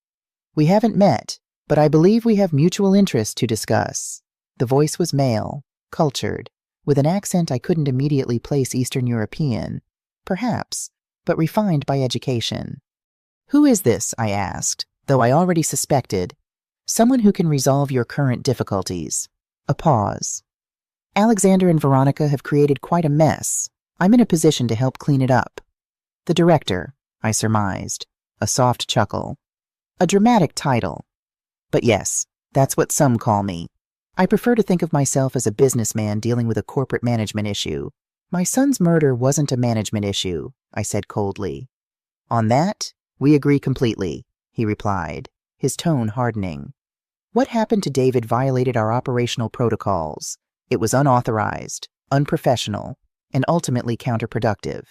"We haven't met, but I believe we have mutual interest to discuss." The voice was male, cultured, with an accent I couldn't immediately place Eastern European, perhaps, but refined by education. "Who is this?" I asked, though I already suspected. "Someone who can resolve your current difficulties." A pause. "Alexander and Veronica have created quite a mess. I'm in a position to help clean it up." "The director," I surmised, a soft chuckle. "A dramatic title. But yes, that's what some call me. I prefer to think of myself as a businessman dealing with a corporate management issue. My son's murder wasn't a management issue," I said coldly. "On that, we agree completely," he replied, his tone hardening. "What happened to David violated our operational protocols. It was unauthorized, unprofessional, and ultimately counterproductive.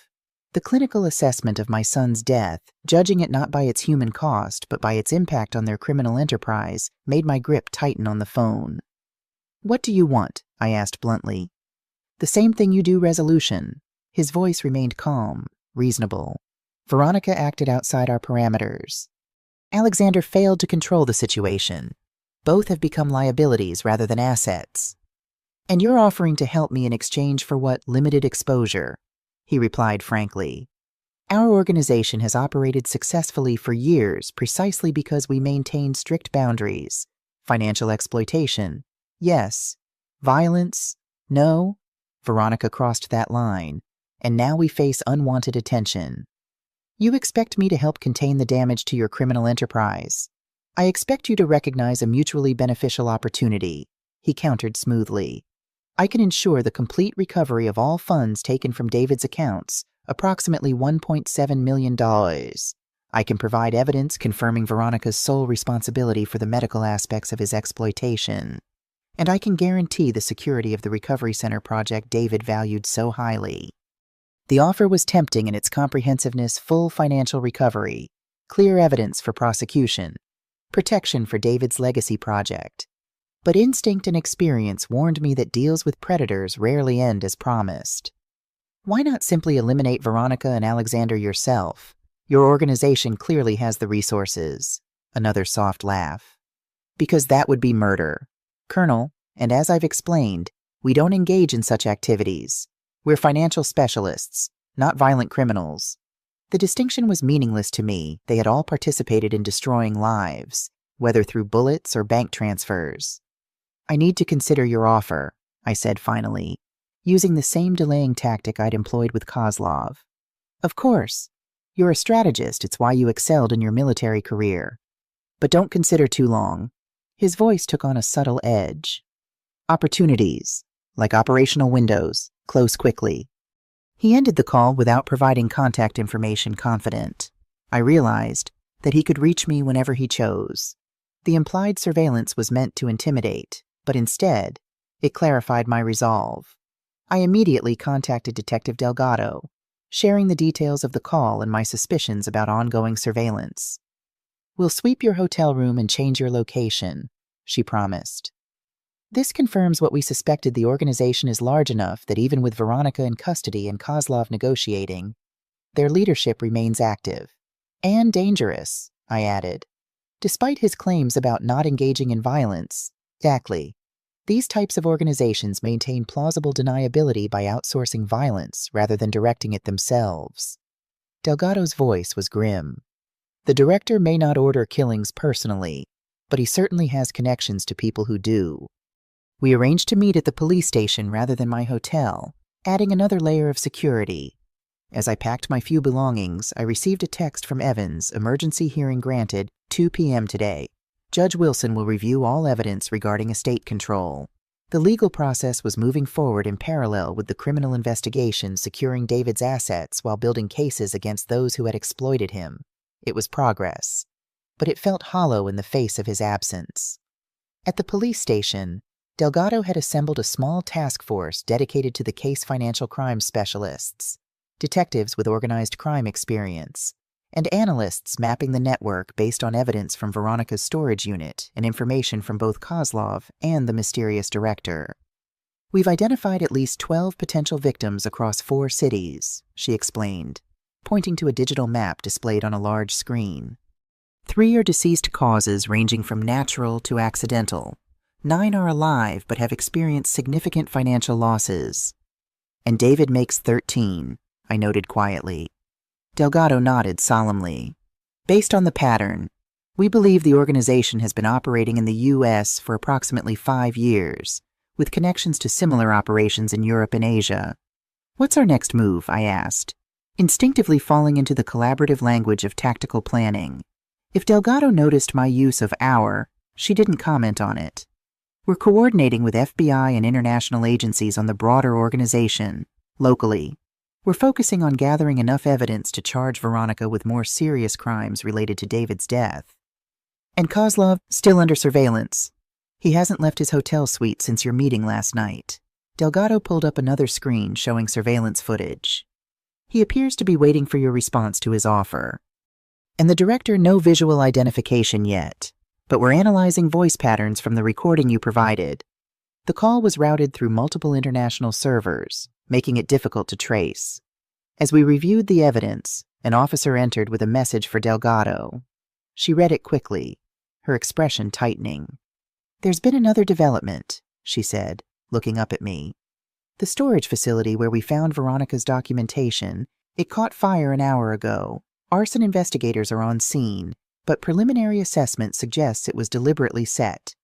The clinical assessment of my son's death, judging it not by its human cost but by its impact on their criminal enterprise, made my grip tighten on the phone." "What do you want?" I asked bluntly. "The same thing you do, resolution." His voice remained calm, reasonable. "Veronica acted outside our parameters. Alexander failed to control the situation. Both have become liabilities rather than assets. And you're offering to help me in exchange for what? Limited exposure," he replied frankly. "Our organization has operated successfully for years precisely because we maintain strict boundaries. Financial exploitation, yes. Violence, no. Veronica crossed that line, and now we face unwanted attention. You expect me to help contain the damage to your criminal enterprise. I expect you to recognize a mutually beneficial opportunity," he countered smoothly. "I can ensure the complete recovery of all funds taken from David's accounts, approximately $1.7 million. I can provide evidence confirming Veronica's sole responsibility for the medical aspects of his exploitation. And I can guarantee the security of the recovery center project David valued so highly." The offer was tempting in its comprehensiveness: full financial recovery, clear evidence for prosecution, protection for David's legacy project. But instinct and experience warned me that deals with predators rarely end as promised. "Why not simply eliminate Veronica and Alexander yourself? Your organization clearly has the resources." Another soft laugh. "Because that would be murder, Colonel, and as I've explained, we don't engage in such activities. We're financial specialists, not violent criminals." The distinction was meaningless to me. They had all participated in destroying lives, whether through bullets or bank transfers. "I need to consider your offer," I said finally, using the same delaying tactic I'd employed with Kozlov. "Of course. You're a strategist. It's why you excelled in your military career. But don't consider too long." His voice took on a subtle edge. "Opportunities, like operational windows, close quickly." He ended the call without providing contact information confident. I realized that he could reach me whenever he chose. The implied surveillance was meant to intimidate, but instead, it clarified my resolve. I immediately contacted Detective Delgado, sharing the details of the call and my suspicions about ongoing surveillance. "We'll sweep your hotel room and change your location," she promised. "This confirms what we suspected: the organization is large enough that even with Veronica in custody and Kozlov negotiating, their leadership remains active. And dangerous," I added. "Despite his claims about not engaging in violence, exactly. These types of organizations maintain plausible deniability by outsourcing violence rather than directing it themselves." Delgado's voice was grim. "The director may not order killings personally, but he certainly has connections to people who do." We arranged to meet at the police station rather than my hotel, adding another layer of security. As I packed my few belongings, I received a text from Evans: "Emergency hearing granted, 2 p.m. today. Judge Wilson will review all evidence regarding estate control." The legal process was moving forward in parallel with the criminal investigation securing David's assets while building cases against those who had exploited him. It was progress, but it felt hollow in the face of his absence. At the police station, Delgado had assembled a small task force dedicated to the case financial crime specialists, detectives with organized crime experience, and analysts mapping the network based on evidence from Veronica's storage unit and information from both Kozlov and the mysterious director. "We've identified at least 12 potential victims across 4 cities," she explained, pointing to a digital map displayed on a large screen. 3 are deceased causes ranging from natural to accidental. 9 are alive but have experienced significant financial losses. "And David makes 13, I noted quietly. Delgado nodded solemnly. "Based on the pattern, we believe the organization has been operating in the U.S. for approximately 5 years, with connections to similar operations in Europe and Asia." "What's our next move?" I asked, instinctively falling into the collaborative language of tactical planning. If Delgado noticed my use of "our," she didn't comment on it. "We're coordinating with FBI and international agencies on the broader organization, locally. We're focusing on gathering enough evidence to charge Veronica with more serious crimes related to David's death. And Kozlov, still under surveillance. He hasn't left his hotel suite since your meeting last night." Delgado pulled up another screen showing surveillance footage. "He appears to be waiting for your response to his offer. And the director, no visual identification yet, but we're analyzing voice patterns from the recording you provided." The call was routed through multiple international servers, making it difficult to trace. As we reviewed the evidence, an officer entered with a message for Delgado. She read it quickly, her expression tightening. "There's been another development," she said, looking up at me. "The storage facility where we found Veronica's documentation, it caught fire an hour ago. Arson investigators are on scene, but preliminary assessment suggests it was deliberately set."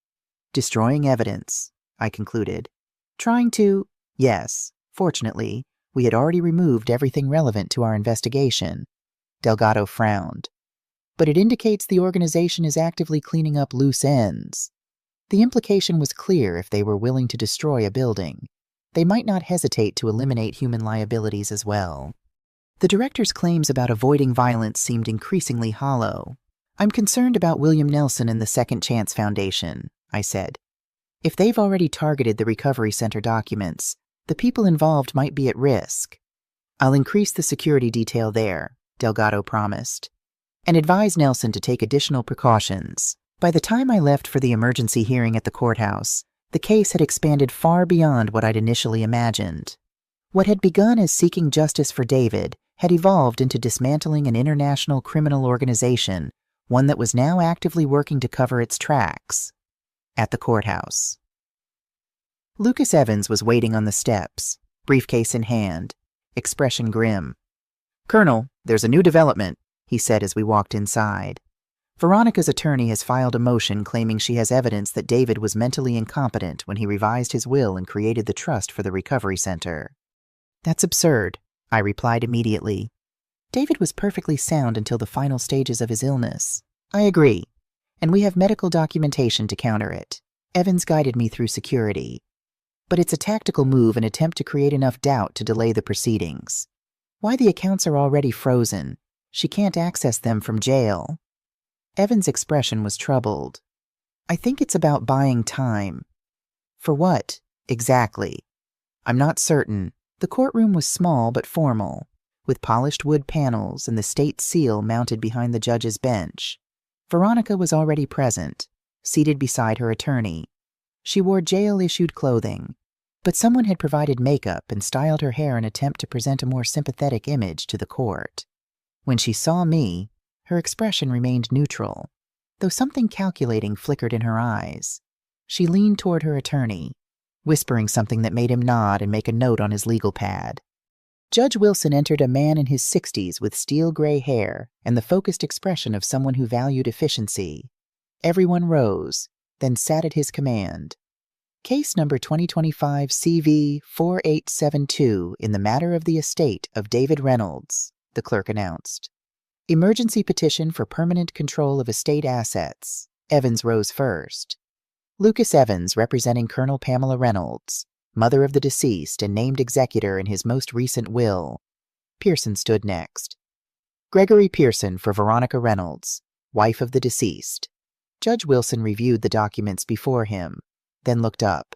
"Destroying evidence," I concluded. "Trying to—" "Yes. Fortunately, we had already removed everything relevant to our investigation." Delgado frowned. "But it indicates the organization is actively cleaning up loose ends." The implication was clear. If they were willing to destroy a building, they might not hesitate to eliminate human liabilities as well. The director's claims about avoiding violence seemed increasingly hollow. "I'm concerned about William Nelson and the Second Chance Foundation," I said. "If they've already targeted the recovery center documents, the people involved might be at risk." "I'll increase the security detail there," Delgado promised, "and advise Nelson to take additional precautions." By the time I left for the emergency hearing at the courthouse, the case had expanded far beyond what I'd initially imagined. What had begun as seeking justice for David had evolved into dismantling an international criminal organization, one that was now actively working to cover its tracks. At the courthouse, Lucas Evans was waiting on the steps, briefcase in hand, expression grim. "Colonel, there's a new development," he said as we walked inside. "Veronica's attorney has filed a motion claiming she has evidence that David was mentally incompetent when he revised his will and created the trust for the recovery center." "That's absurd," I replied immediately. "David was perfectly sound until the final stages of his illness." "I agree, and we have medical documentation to counter it." Evans guided me through security. "But it's a tactical move, an attempt to create enough doubt to delay the proceedings. Why, the accounts are already frozen. She can't access them from jail." Evans' expression was troubled. "I think it's about buying time." "For what, exactly?" "I'm not certain." The courtroom was small but formal, with polished wood panels and the state seal mounted behind the judge's bench. Veronica was already present, seated beside her attorney. She wore jail-issued clothing, but someone had provided makeup and styled her hair in an attempt to present a more sympathetic image to the court. When she saw me, her expression remained neutral, though something calculating flickered in her eyes. She leaned toward her attorney, whispering something that made him nod and make a note on his legal pad. Judge Wilson entered, a man in his 60s with steel-gray hair and the focused expression of someone who valued efficiency. Everyone rose, then sat at his command. "Case number 2025 CV 4872 in the matter of the estate of David Reynolds," the clerk announced. "Emergency petition for permanent control of estate assets." Evans rose first. Lucas Evans, representing Colonel Pamela Reynolds, mother of the deceased and named executor in his most recent will. Pearson stood next. Gregory Pearson for Veronica Reynolds, wife of the deceased. Judge Wilson reviewed the documents before him, then looked up.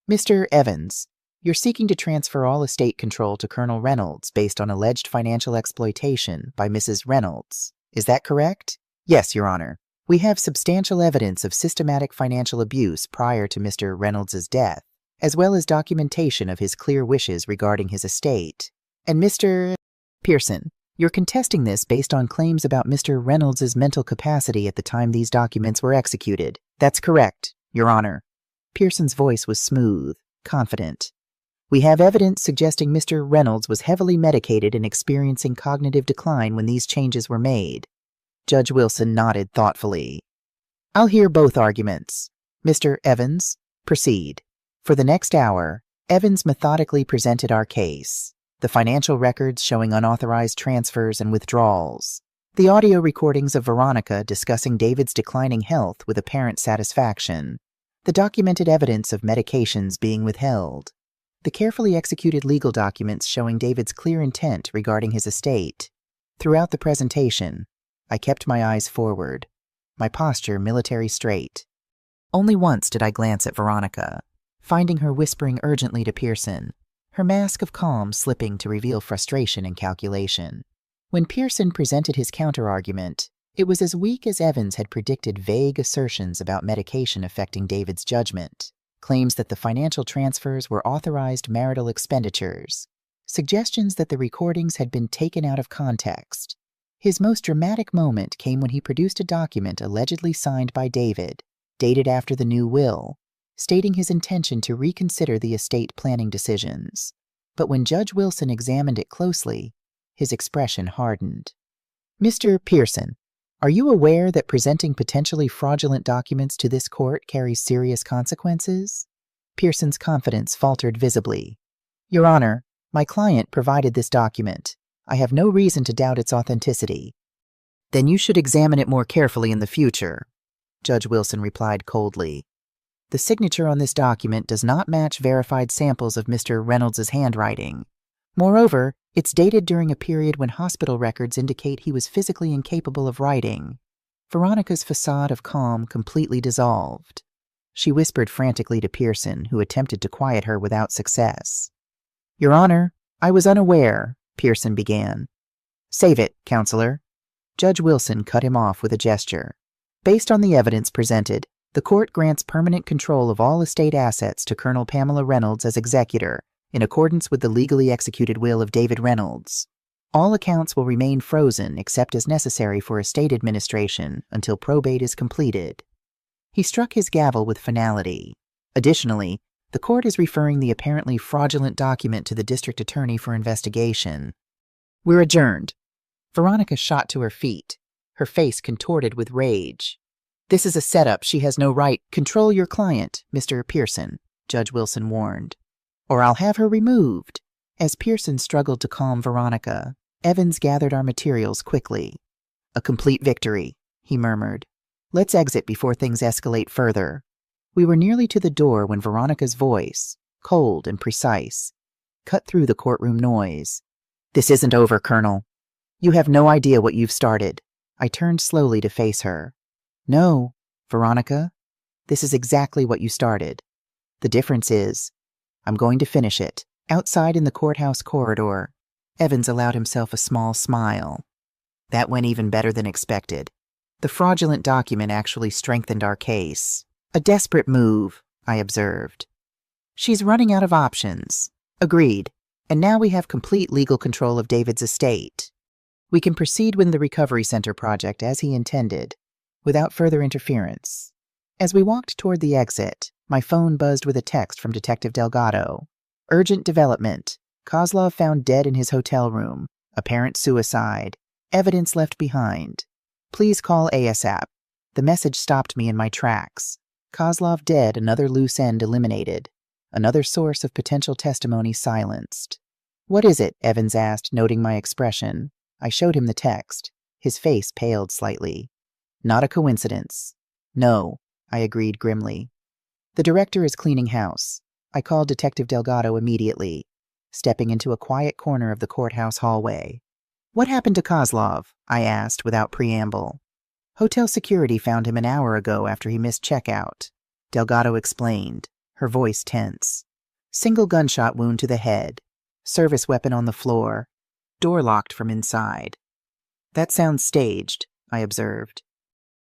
Mr. Evans, you're seeking to transfer all estate control to Colonel Reynolds based on alleged financial exploitation by Mrs. Reynolds. Is that correct? Yes, Your Honor. We have substantial evidence of systematic financial abuse prior to Mr. Reynolds's death, as well as documentation of his clear wishes regarding his estate. And Mr. Pearson, you're contesting this based on claims about Mr. Reynolds's mental capacity at the time these documents were executed. That's correct, Your Honor. Pearson's voice was smooth, confident. We have evidence suggesting Mr. Reynolds was heavily medicated and experiencing cognitive decline when these changes were made. Judge Wilson nodded thoughtfully. I'll hear both arguments. Mr. Evans, proceed. For the next hour, Evans methodically presented our case. The financial records showing unauthorized transfers and withdrawals. The audio recordings of Veronica discussing David's declining health with apparent satisfaction. The documented evidence of medications being withheld. The carefully executed legal documents showing David's clear intent regarding his estate. Throughout the presentation, I kept my eyes forward, my posture military straight. Only once did I glance at Veronica, finding her whispering urgently to Pearson, her mask of calm slipping to reveal frustration and calculation. When Pearson presented his counterargument, it was as weak as Evans had predicted vague assertions about medication affecting David's judgment, claims that the financial transfers were authorized marital expenditures, suggestions that the recordings had been taken out of context. His most dramatic moment came when he produced a document allegedly signed by David, dated after the new will, stating his intention to reconsider the estate planning decisions. But when Judge Wilson examined it closely, his expression hardened. Mr. Pearson, are you aware that presenting potentially fraudulent documents to this court carries serious consequences? Pearson's confidence faltered visibly. Your Honor, my client provided this document. I have no reason to doubt its authenticity. Then you should examine it more carefully in the future, Judge Wilson replied coldly. The signature on this document does not match verified samples of Mr. Reynolds's handwriting. Moreover, it's dated during a period when hospital records indicate he was physically incapable of writing. Veronica's facade of calm completely dissolved. She whispered frantically to Pearson, who attempted to quiet her without success. Your Honor, I was unaware, Pearson began. Save it, Counselor. Judge Wilson cut him off with a gesture. Based on the evidence presented, the court grants permanent control of all estate assets to Colonel Pamela Reynolds as executor, in accordance with the legally executed will of David Reynolds. All accounts will remain frozen except as necessary for estate administration until probate is completed. He struck his gavel with finality. Additionally, the court is referring the apparently fraudulent document to the district attorney for investigation. We're adjourned. Veronica shot to her feet, her face contorted with rage. This is a setup. She has no right. Control your client, Mr. Pearson, Judge Wilson warned, or I'll have her removed. As Pearson struggled to calm Veronica, Evans gathered our materials quickly. A complete victory, he murmured. Let's exit before things escalate further. We were nearly to the door when Veronica's voice, cold and precise, cut through the courtroom noise. This isn't over, Colonel. You have no idea what you've started. I turned slowly to face her. No, Veronica, this is exactly what you started. The difference is, I'm going to finish it. Outside in the courthouse corridor, Evans allowed himself a small smile. That went even better than expected. The fraudulent document actually strengthened our case. A desperate move, I observed. She's running out of options. Agreed. And now we have complete legal control of David's estate. We can proceed with the Recovery Center project as he intended, without further interference. As we walked toward the exit, my phone buzzed with a text from Detective Delgado. Urgent development. Kozlov found dead in his hotel room. Apparent suicide. Evidence left behind. Please call ASAP. The message stopped me in my tracks. Kozlov dead, another loose end eliminated. Another source of potential testimony silenced. What is it? Evans asked, noting my expression. I showed him the text. His face paled slightly. Not a coincidence. No, I agreed grimly. The director is cleaning house. I called Detective Delgado immediately, stepping into a quiet corner of the courthouse hallway. What happened to Kozlov? I asked without preamble. Hotel security found him an hour ago after he missed checkout. Delgado explained, her voice tense. Single gunshot wound to the head. Service weapon on the floor. Door locked from inside. That sounds staged, I observed.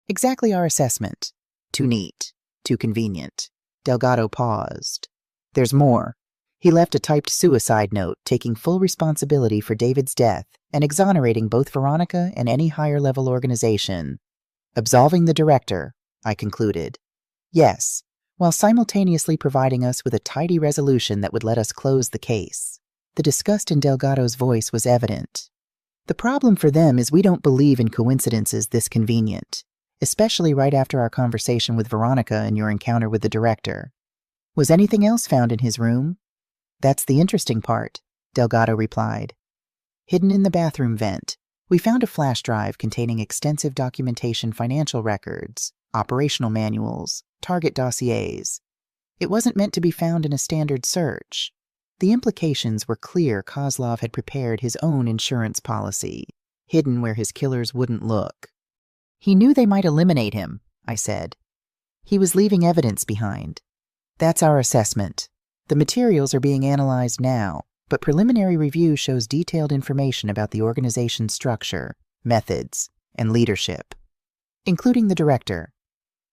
Exactly our assessment. Too neat. Too convenient. Delgado paused. There's more. He left a typed suicide note taking full responsibility for David's death and exonerating both Veronica and any higher-level organization. Absolving the director, I concluded. Yes, while simultaneously providing us with a tidy resolution that would let us close the case. The disgust in Delgado's voice was evident. The problem for them is we don't believe in coincidences this convenient, especially right after our conversation with Veronica and your encounter with the director. Was anything else found in his room? That's the interesting part, Delgado replied. Hidden in the bathroom vent, we found a flash drive containing extensive documentation, financial records, operational manuals, target dossiers. It wasn't meant to be found in a standard search. The implications were clear. Kozlov had prepared his own insurance policy, hidden where his killers wouldn't look. He knew they might eliminate him, I said. He was leaving evidence behind. That's our assessment. The materials are being analyzed now, but preliminary review shows detailed information about the organization's structure, methods, and leadership, including the director.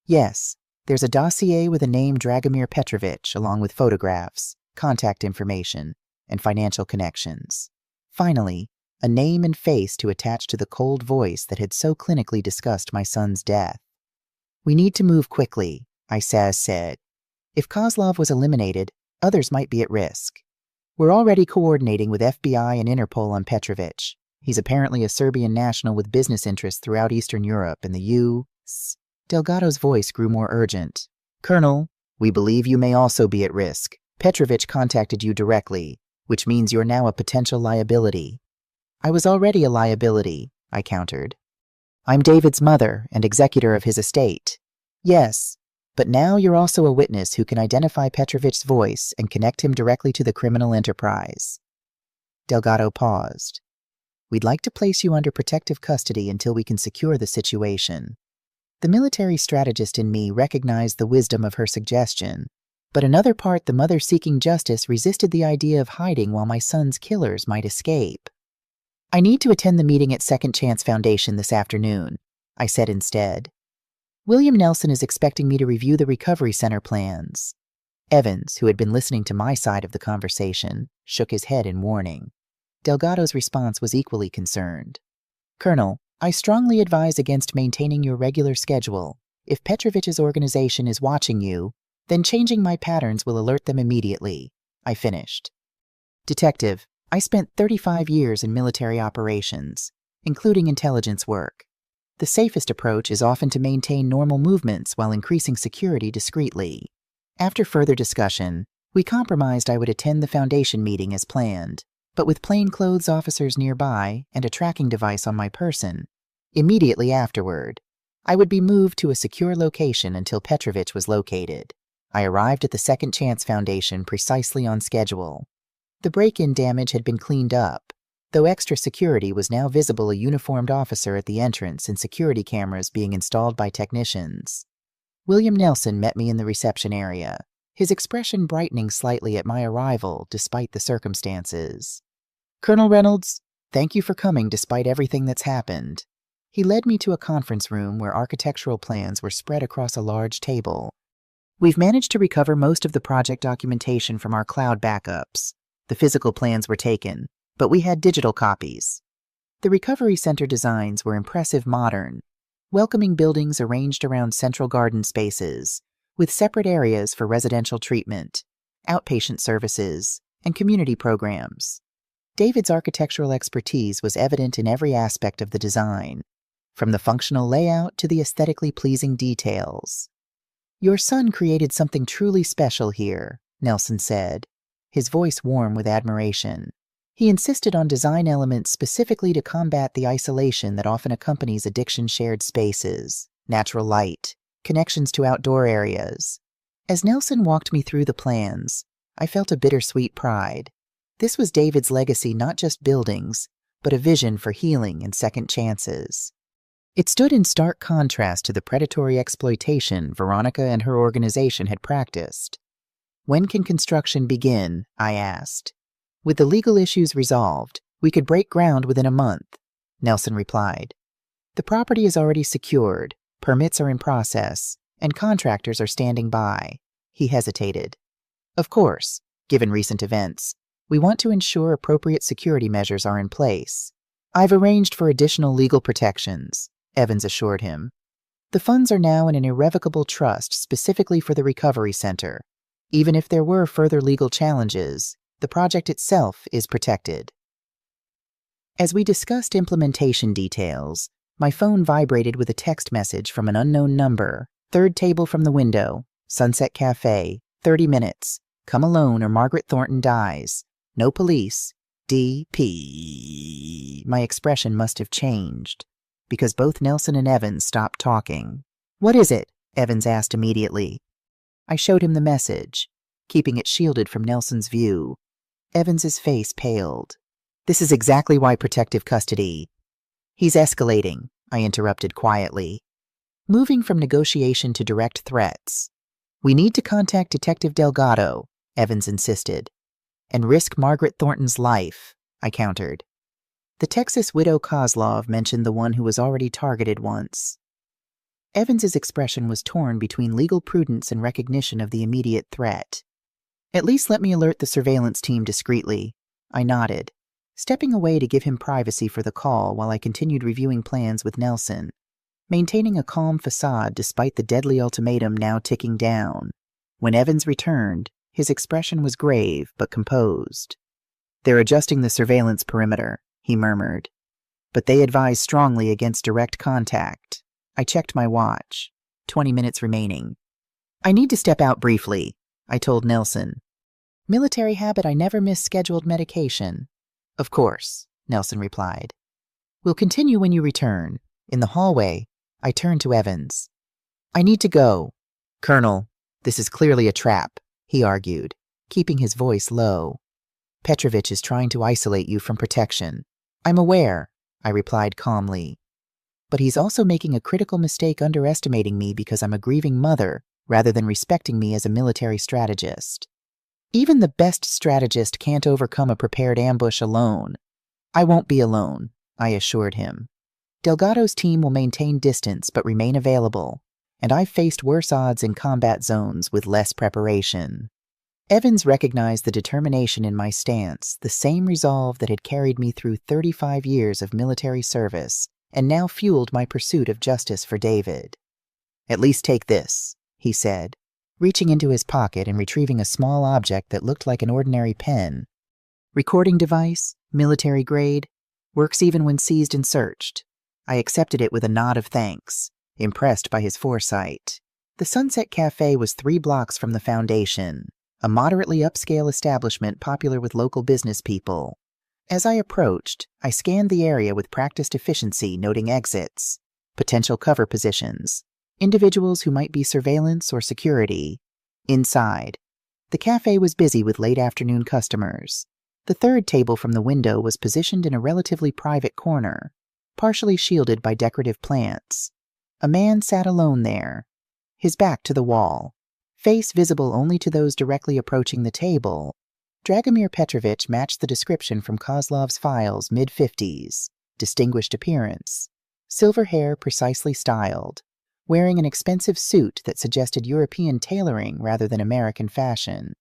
Yes, there's a dossier with the name Dragomir Petrovich, along with photographs, contact information, and financial connections. Finally, a name and face to attach to the cold voice that had so clinically discussed my son's death. We need to move quickly, I said. If Kozlov was eliminated, others might be at risk. We're already coordinating with FBI and Interpol on Petrovich. He's apparently a Serbian national with business interests throughout Eastern Europe and the U.S. Delgado's voice grew more urgent. Colonel, we believe you may also be at risk. Petrovich contacted you directly, which means you're now a potential liability. I was already a liability, I countered. I'm David's mother and executor of his estate. Yes, but now you're also a witness who can identify Petrovich's voice and connect him directly to the criminal enterprise. Delgado paused. We'd like to place you under protective custody until we can secure the situation. The military strategist in me recognized the wisdom of her suggestion, but another part, the mother seeking justice, resisted the idea of hiding while my son's killers might escape. I need to attend the meeting at Second Chance Foundation this afternoon, I said instead. William Nelson is expecting me to review the recovery center plans. Evans, who had been listening to my side of the conversation, shook his head in warning. Delgado's response was equally concerned. Colonel, I strongly advise against maintaining your regular schedule. If Petrovich's organization is watching you, then changing my patterns will alert them immediately, I finished. Detective, I spent 35 years in military operations, including intelligence work. The safest approach is often to maintain normal movements while increasing security discreetly. After further discussion, we compromised I would attend the Foundation meeting as planned, but with plainclothes officers nearby and a tracking device on my person. Immediately afterward, I would be moved to a secure location until Petrovich was located. I arrived at the Second Chance Foundation precisely on schedule. The break-in damage had been cleaned up, though extra security was now visible, a uniformed officer at the entrance and security cameras being installed by technicians. William Nelson met me in the reception area, his expression brightening slightly at my arrival despite the circumstances. Colonel Reynolds, thank you for coming despite everything that's happened. He led me to a conference room where architectural plans were spread across a large table. We've managed to recover most of the project documentation from our cloud backups. The physical plans were taken, but we had digital copies. The recovery center designs were impressive, modern, welcoming buildings arranged around central garden spaces, with separate areas for residential treatment, outpatient services, and community programs. David's architectural expertise was evident in every aspect of the design, from the functional layout to the aesthetically pleasing details. Your son created something truly special here, Nelson said, his voice warm with admiration. He insisted on design elements specifically to combat the isolation that often accompanies addiction. Shared spaces, natural light, connections to outdoor areas. As Nelson walked me through the plans, I felt a bittersweet pride. This was David's legacy, not just buildings, but a vision for healing and second chances. It stood in stark contrast to the predatory exploitation Veronica and her organization had practiced. "When can construction begin?" I asked. "With the legal issues resolved, we could break ground within a month," Nelson replied. "The property is already secured, permits are in process, and contractors are standing by." He hesitated. "Of course, given recent events, we want to ensure appropriate security measures are in place. I've arranged for additional legal protections," Evans assured him. "The funds are now in an irrevocable trust specifically for the recovery center. Even if there were further legal challenges, the project itself is protected." As we discussed implementation details, my phone vibrated with a text message from an unknown number. "Third table from the window. Sunset Cafe. 30 minutes. Come alone or Margaret Thornton dies. No police. D.P." My expression must have changed, because both Nelson and Evans stopped talking. "What is it?" Evans asked immediately. I showed him the message, keeping it shielded from Nelson's view. Evans's face paled. "This is exactly why protective custody—" "He's escalating," I interrupted quietly. Moving from negotiation to direct threats. "We need to contact Detective Delgado," Evans insisted. "And risk Margaret Thornton's life," I countered. The Texas widow Kozlov mentioned the one who was already targeted once. Evans's expression was torn between legal prudence and recognition of the immediate threat. "At least let me alert the surveillance team discreetly." I nodded, stepping away to give him privacy for the call while I continued reviewing plans with Nelson, maintaining a calm facade despite the deadly ultimatum now ticking down. When Evans returned, his expression was grave but composed. "They're adjusting the surveillance perimeter," he murmured, "but they advise strongly against direct contact." I checked my watch. 20 minutes remaining. "I need to step out briefly," I told Nelson. "Military habit, I never miss scheduled medication." "Of course," Nelson replied. "We'll continue when you return." In the hallway, I turned to Evans. "I need to go." "Colonel, this is clearly a trap," he argued, keeping his voice low. "Petrovich is trying to isolate you from protection." "I'm aware," I replied calmly. "But he's also making a critical mistake underestimating me because I'm a grieving mother rather than respecting me as a military strategist. Even the best strategist can't overcome a prepared ambush alone." "I won't be alone," I assured him. "Delgado's team will maintain distance but remain available, and I've faced worse odds in combat zones with less preparation." Evans recognized the determination in my stance, the same resolve that had carried me through 35 years of military service and now fueled my pursuit of justice for David. "At least take this," he said, reaching into his pocket and retrieving a small object that looked like an ordinary pen. "Recording device, military grade, works even when seized and searched." I accepted it with a nod of thanks, impressed by his foresight. The Sunset Cafe was 3 blocks from the Foundation, a moderately upscale establishment popular with local business people. As I approached, I scanned the area with practiced efficiency, noting exits, potential cover positions, individuals who might be surveillance or security. Inside, the cafe was busy with late afternoon customers. The third table from the window was positioned in a relatively private corner, partially shielded by decorative plants. A man sat alone there, his back to the wall, face visible only to those directly approaching the table. Dragomir Petrovich matched the description from Kozlov's files, mid-50s, distinguished appearance, silver hair precisely styled, wearing an expensive suit that suggested European tailoring rather than American fashion.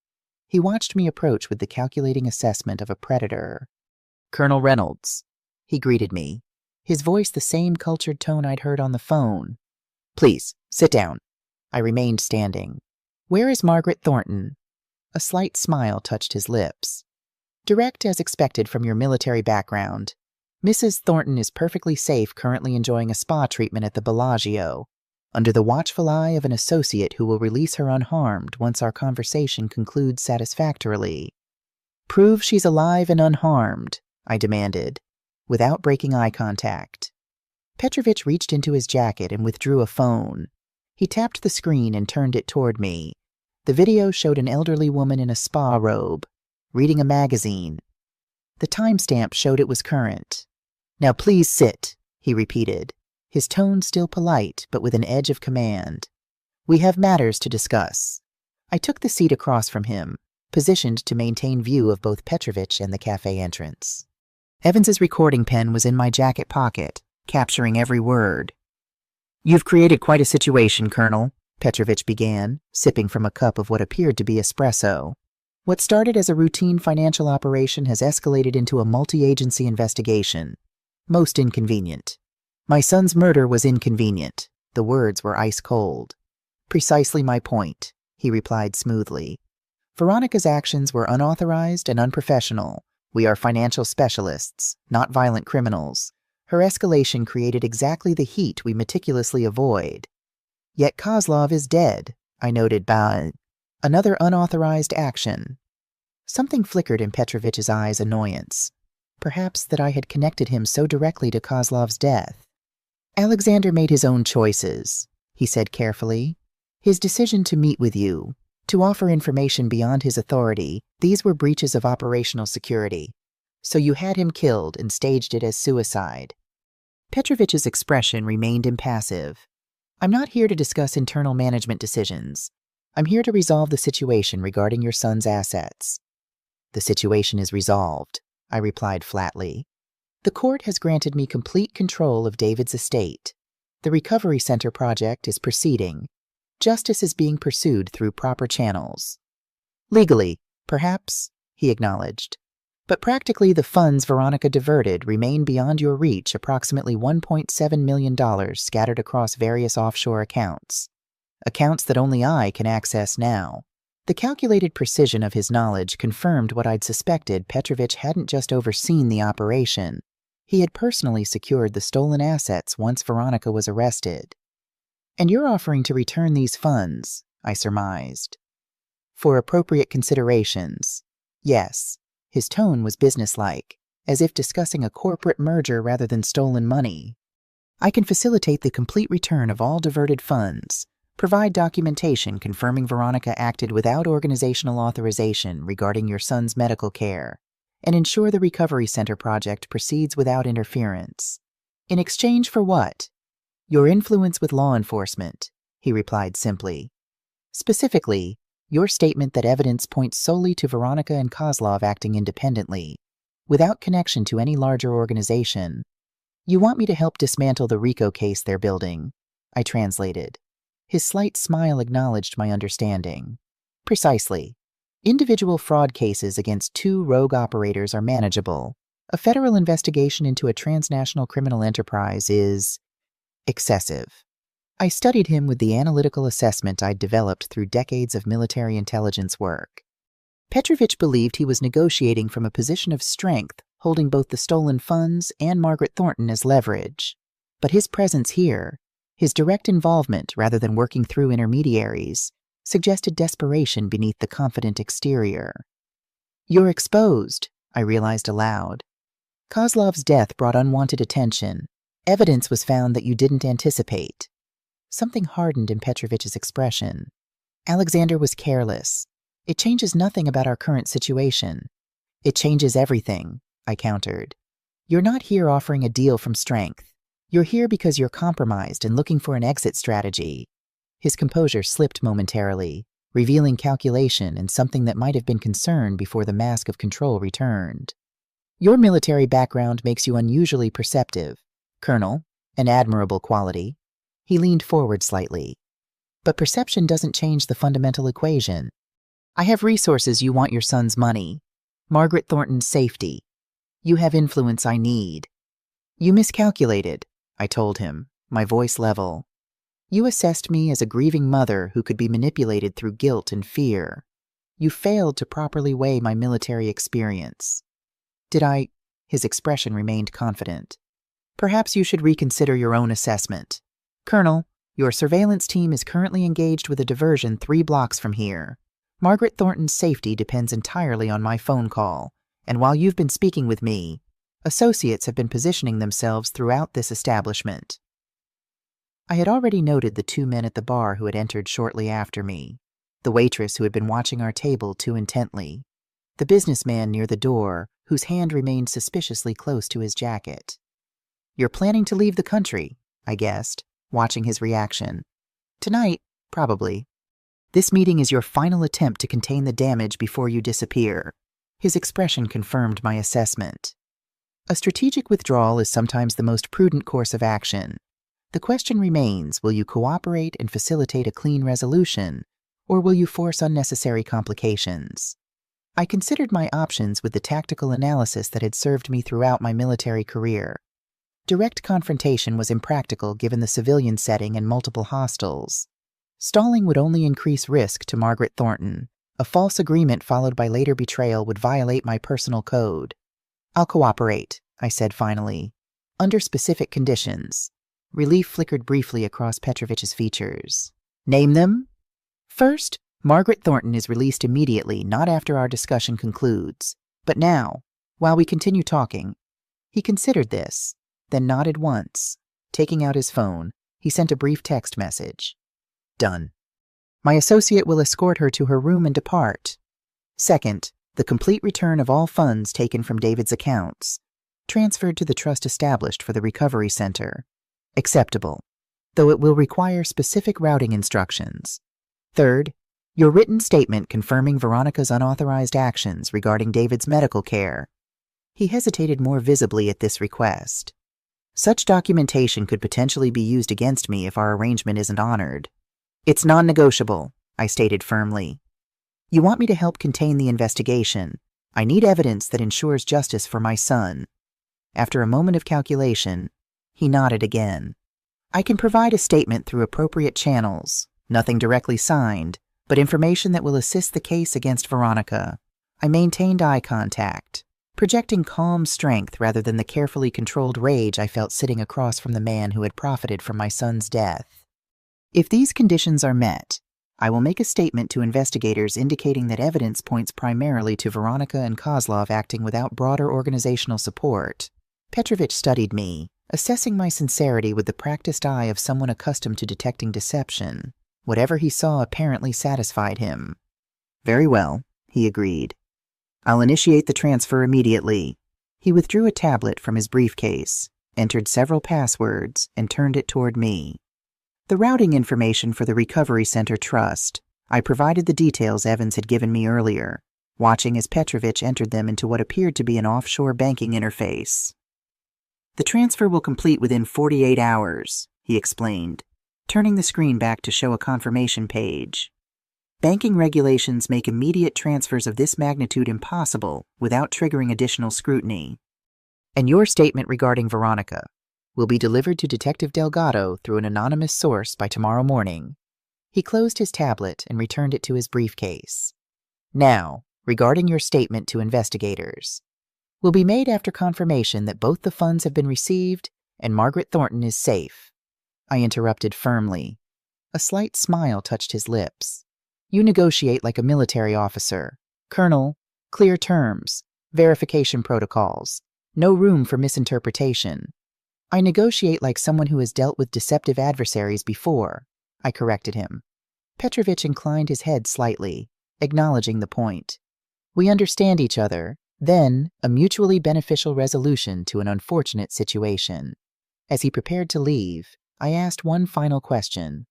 He watched me approach with the calculating assessment of a predator. "Colonel Reynolds," he greeted me, his voice the same cultured tone I'd heard on the phone. "Please, sit down." I remained standing. "Where is Margaret Thornton?" A slight smile touched his lips. "Direct as expected from your military background. Mrs. Thornton is perfectly safe, currently enjoying a spa treatment at the Bellagio, under the watchful eye of an associate who will release her unharmed once our conversation concludes satisfactorily." "Prove she's alive and unharmed," I demanded, without breaking eye contact. Petrovich reached into his jacket and withdrew a phone. He tapped the screen and turned it toward me. The video showed an elderly woman in a spa robe, reading a magazine. The timestamp showed it was current. "Now please sit," he repeated, his tone still polite but with an edge of command. "We have matters to discuss." I took the seat across from him, positioned to maintain view of both Petrovich and the cafe entrance. Evans's recording pen was in my jacket pocket, capturing every word. "You've created quite a situation, Colonel," Petrovich began, sipping from a cup of what appeared to be espresso. "What started as a routine financial operation has escalated into a multi-agency investigation. Most inconvenient. My son's murder was inconvenient." The words were ice cold. "Precisely my point," he replied smoothly. "Veronica's actions were unauthorized and unprofessional. We are financial specialists, not violent criminals. Her escalation created exactly the heat we meticulously avoid. Yet Kozlov is dead," I noted by another unauthorized action. Something flickered in Petrovich's eyes, annoyance. Perhaps that I had connected him so directly to Kozlov's death. "Alexander made his own choices," he said carefully. "His decision to meet with you, to offer information beyond his authority, these were breaches of operational security. So you had him killed and staged it as suicide." Petrovich's expression remained impassive. "I'm not here to discuss internal management decisions. I'm here to resolve the situation regarding your son's assets." "The situation is resolved," I replied flatly. "The court has granted me complete control of David's estate. The Recovery Center project is proceeding. Justice is being pursued through proper channels. Legally, perhaps," he acknowledged. "But practically the funds Veronica diverted remain beyond your reach, approximately $1.7 million scattered across various offshore accounts. Accounts that only I can access now." The calculated precision of his knowledge confirmed what I'd suspected. Petrovich hadn't just overseen the operation. He had personally secured the stolen assets once Veronica was arrested. "And you're offering to return these funds," I surmised. "For appropriate considerations." "Yes." His tone was businesslike, as if discussing a corporate merger rather than stolen money. "I can facilitate the complete return of all diverted funds, provide documentation confirming Veronica acted without organizational authorization regarding your son's medical care, and ensure the Recovery Center project proceeds without interference." "In exchange for what?" "Your influence with law enforcement," he replied simply. "Specifically, your statement that evidence points solely to Veronica and Kozlov acting independently, without connection to any larger organization. You want me to help dismantle the RICO case they're building," I translated. His slight smile acknowledged my understanding. "Precisely. Individual fraud cases against 2 rogue operators are manageable. A federal investigation into a transnational criminal enterprise is excessive." I studied him with the analytical assessment I'd developed through decades of military intelligence work. Petrovich believed he was negotiating from a position of strength, holding both the stolen funds and Margaret Thornton as leverage. But his presence here, his direct involvement rather than working through intermediaries, suggested desperation beneath the confident exterior. "You're exposed," I realized aloud. "Kozlov's death brought unwanted attention. Evidence was found that you didn't anticipate." Something hardened in Petrovich's expression. "Alexander was careless. It changes nothing about our current situation." "It changes everything," I countered. "You're not here offering a deal from strength. You're here because you're compromised and looking for an exit strategy." His composure slipped momentarily, revealing calculation and something that might have been concern before the mask of control returned. "Your military background makes you unusually perceptive, Colonel, an admirable quality." He leaned forward slightly. "But perception doesn't change the fundamental equation. I have resources you want: your son's money, Margaret Thornton's safety. You have influence I need." "You miscalculated," I told him, my voice level. "You assessed me as a grieving mother who could be manipulated through guilt and fear. You failed to properly weigh my military experience." "Did I?" His expression remained confident. "Perhaps you should reconsider your own assessment. Colonel, your surveillance team is currently engaged with a diversion 3 blocks from here. Margaret Thornton's safety depends entirely on my phone call, and while you've been speaking with me, associates have been positioning themselves throughout this establishment." I had already noted the 2 men at the bar who had entered shortly after me. the waitress who had been watching our table too intently, the businessman near the door whose hand remained suspiciously close to his jacket. "You're planning to leave the country," I guessed, watching his reaction. "Tonight, probably. This meeting is your final attempt to contain the damage before you disappear." His expression confirmed my assessment. A strategic withdrawal is sometimes the most prudent course of action. The question remains, will you cooperate and facilitate a clean resolution, or will you force unnecessary complications? I considered my options with the tactical analysis that had served me throughout my military career. Direct confrontation was impractical given the civilian setting and multiple hostiles. Stalling would only increase risk to Margaret Thornton. A false agreement followed by later betrayal would violate my personal code. "I'll cooperate," I said finally, "under specific conditions." Relief flickered briefly across Petrovich's features. "Name them?" "First, Margaret Thornton is released immediately, not after our discussion concludes. But now, while we continue talking." He considered this, then nodded once. Taking out his phone, he sent a brief text message. "Done. My associate will escort her to her room and depart. Second, the complete return of all funds taken from David's accounts, transferred to the trust established for the recovery center. Acceptable, though it will require specific routing instructions. Third, your written statement confirming Veronica's unauthorized actions regarding David's medical care." He hesitated more visibly at this request. "Such documentation could potentially be used against me if our arrangement isn't honored." "It's non-negotiable," I stated firmly. "You want me to help contain the investigation. I need evidence that ensures justice for my son." After a moment of calculation, he nodded again. "I can provide a statement through appropriate channels, nothing directly signed, but information that will assist the case against Veronica." I maintained eye contact, projecting calm strength rather than the carefully controlled rage I felt sitting across from the man who had profited from my son's death. "If these conditions are met, I will make a statement to investigators indicating that evidence points primarily to Veronica and Kozlov acting without broader organizational support." Petrovich studied me, assessing my sincerity with the practiced eye of someone accustomed to detecting deception. Whatever he saw apparently satisfied him. "Very well," he agreed. "I'll initiate the transfer immediately." He withdrew a tablet from his briefcase, entered several passwords, and turned it toward me. "The routing information for the Recovery Center Trust. I provided the details Evans had given me earlier, watching as Petrovich entered them into what appeared to be an offshore banking interface. "The transfer will complete within 48 hours, he explained, turning the screen back to show a confirmation page. "Banking regulations make immediate transfers of this magnitude impossible without triggering additional scrutiny. And your statement regarding Veronica will be delivered to Detective Delgado through an anonymous source by tomorrow morning." He closed his tablet and returned it to his briefcase. "Now, regarding your statement to investigators. Will be made after confirmation that both the funds have been received and Margaret Thornton is safe." I interrupted firmly. A slight smile touched his lips. "You negotiate like a military officer. Colonel, clear terms, verification protocols, no room for misinterpretation." "I negotiate like someone who has dealt with deceptive adversaries before," I corrected him. Petrovich inclined his head slightly, acknowledging the point. "We understand each other, then a mutually beneficial resolution to an unfortunate situation." As he prepared to leave, I asked one final question.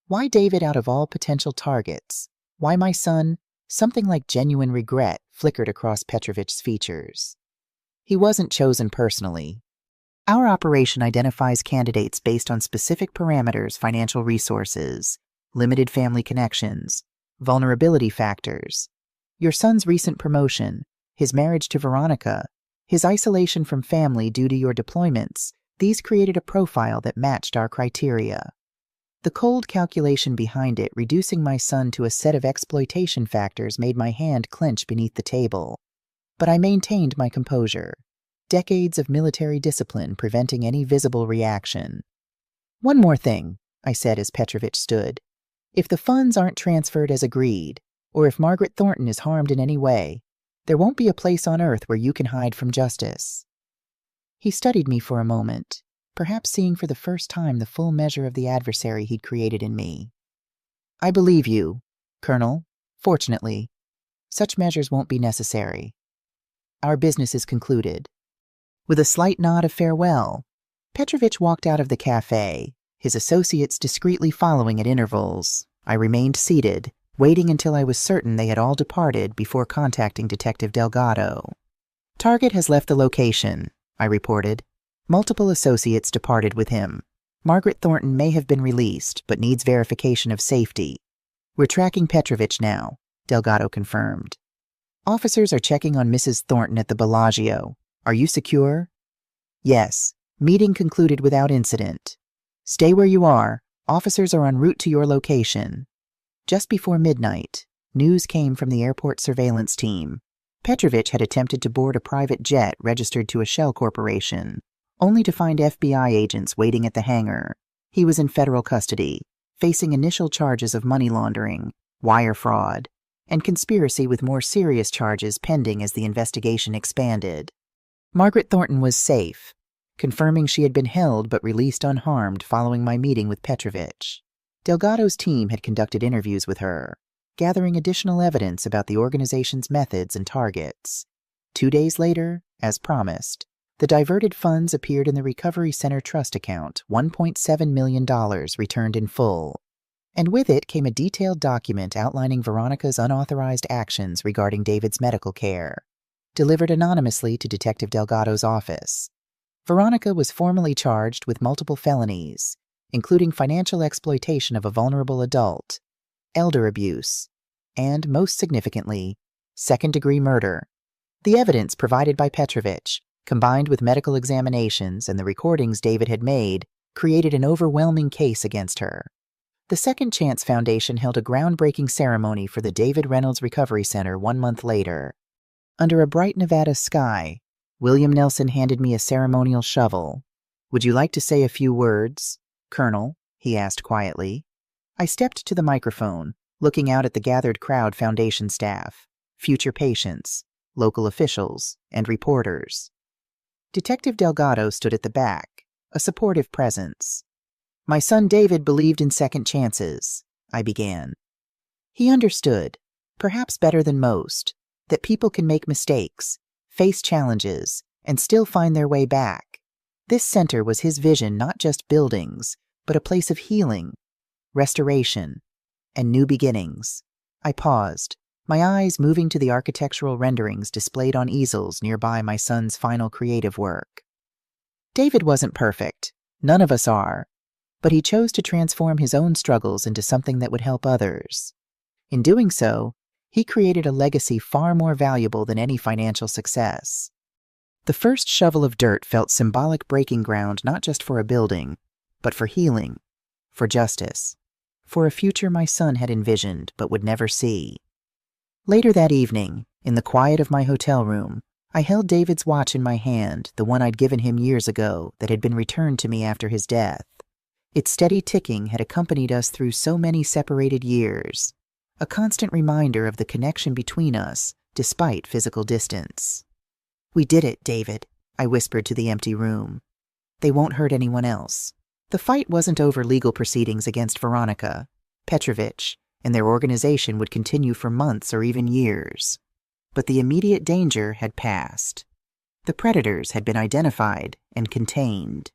Why David out of all potential targets? Why my son? Something like genuine regret flickered across Petrovich's features. "He wasn't chosen personally. Our operation identifies candidates based on specific parameters: financial resources, limited family connections, vulnerability factors. Your son's recent promotion, his marriage to Veronica, his isolation from family due to your deployments, these created a profile that matched our criteria. The cold calculation behind it, reducing my son to a set of exploitation factors, made my hand clench beneath the table. But I maintained my composure. Decades of military discipline preventing any visible reaction. "One more thing," I said as Petrovich stood. "If the funds aren't transferred as agreed, or if Margaret Thornton is harmed in any way, there won't be a place on earth where you can hide from justice." He studied me for a moment, perhaps seeing for the first time the full measure of the adversary he'd created in me. "I believe you," Colonel, fortunately, such measures won't be necessary. Our business is concluded. With a slight nod of farewell, Petrovich walked out of the cafe, his associates discreetly following at intervals. I remained seated, waiting until I was certain they had all departed before contacting Detective Delgado. Target has left the location, I reported. Multiple associates departed with him. Margaret Thornton may have been released, but needs verification of safety. We're tracking Petrovich now, Delgado confirmed. Officers are checking on Mrs. Thornton at the Bellagio. Are you secure? Yes. Meeting concluded without incident. Stay where you are. Officers are en route to your location. Just before midnight, news came from the airport surveillance team. Petrovich had attempted to board a private jet registered to a shell corporation, only to find FBI agents waiting at the hangar. He was in federal custody, facing initial charges of money laundering, wire fraud, and conspiracy, with more serious charges pending as the investigation expanded. Margaret Thornton was safe, confirming she had been held but released unharmed following my meeting with Petrovich. Delgado's team had conducted interviews with her, gathering additional evidence about the organization's methods and targets. 2 days later, as promised, the diverted funds appeared in the Recovery Center Trust account, $1.7 million returned in full. And with it came a detailed document outlining Veronica's unauthorized actions regarding David's medical care, delivered anonymously to Detective Delgado's office. Veronica was formally charged with multiple felonies, including financial exploitation of a vulnerable adult, elder abuse, and, most significantly, second-degree murder. The evidence provided by Petrovich, combined with medical examinations and the recordings David had made, created an overwhelming case against her. The Second Chance Foundation held a groundbreaking ceremony for the David Reynolds Recovery Center 1 month later. Under a bright Nevada sky, William Nelson handed me a ceremonial shovel. "Would you like to say a few words, Colonel?" he asked quietly. I stepped to the microphone, looking out at the gathered crowd: Foundation staff, future patients, local officials, and reporters. Detective Delgado stood at the back, a supportive presence. "My son David believed in second chances," I began. He understood, perhaps better than most, that people can make mistakes, face challenges, and still find their way back. This center was his vision, not just buildings, but a place of healing, restoration, and new beginnings. I paused, my eyes moving to the architectural renderings displayed on easels nearby my son's final creative work. David wasn't perfect. None of us are. But he chose to transform his own struggles into something that would help others. In doing so, he created a legacy far more valuable than any financial success. The first shovel of dirt felt symbolic breaking ground, not just for a building, but for healing, for justice, for a future my son had envisioned but would never see. Later that evening, in the quiet of my hotel room, I held David's watch in my hand, the one I'd given him years ago that had been returned to me after his death. Its steady ticking had accompanied us through so many separated years, a constant reminder of the connection between us, despite physical distance. "We did it, David," I whispered to the empty room. "They won't hurt anyone else." The fight wasn't over legal proceedings against Veronica, Petrovich, and their organization would continue for months or even years. But the immediate danger had passed. The predators had been identified and contained.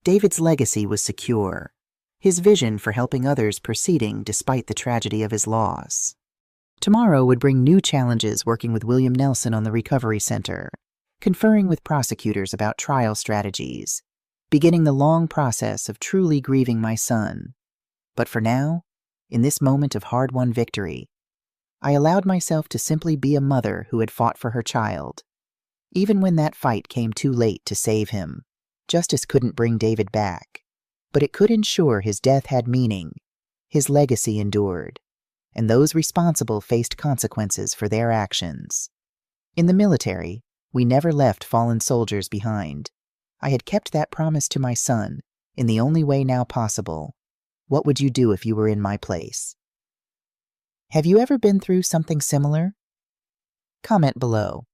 David's legacy was secure, his vision for helping others proceeding despite the tragedy of his loss. Tomorrow would bring new challenges working with William Nelson on the Recovery Center, conferring with prosecutors about trial strategies, beginning the long process of truly grieving my son. But for now, in this moment of hard-won victory, I allowed myself to simply be a mother who had fought for her child. Even when that fight came too late to save him, justice couldn't bring David back, but it could ensure his death had meaning, his legacy endured, and those responsible faced consequences for their actions. In the military, we never left fallen soldiers behind. I had kept that promise to my son in the only way now possible. What would you do if you were in my place? Have you ever been through something similar? Comment below.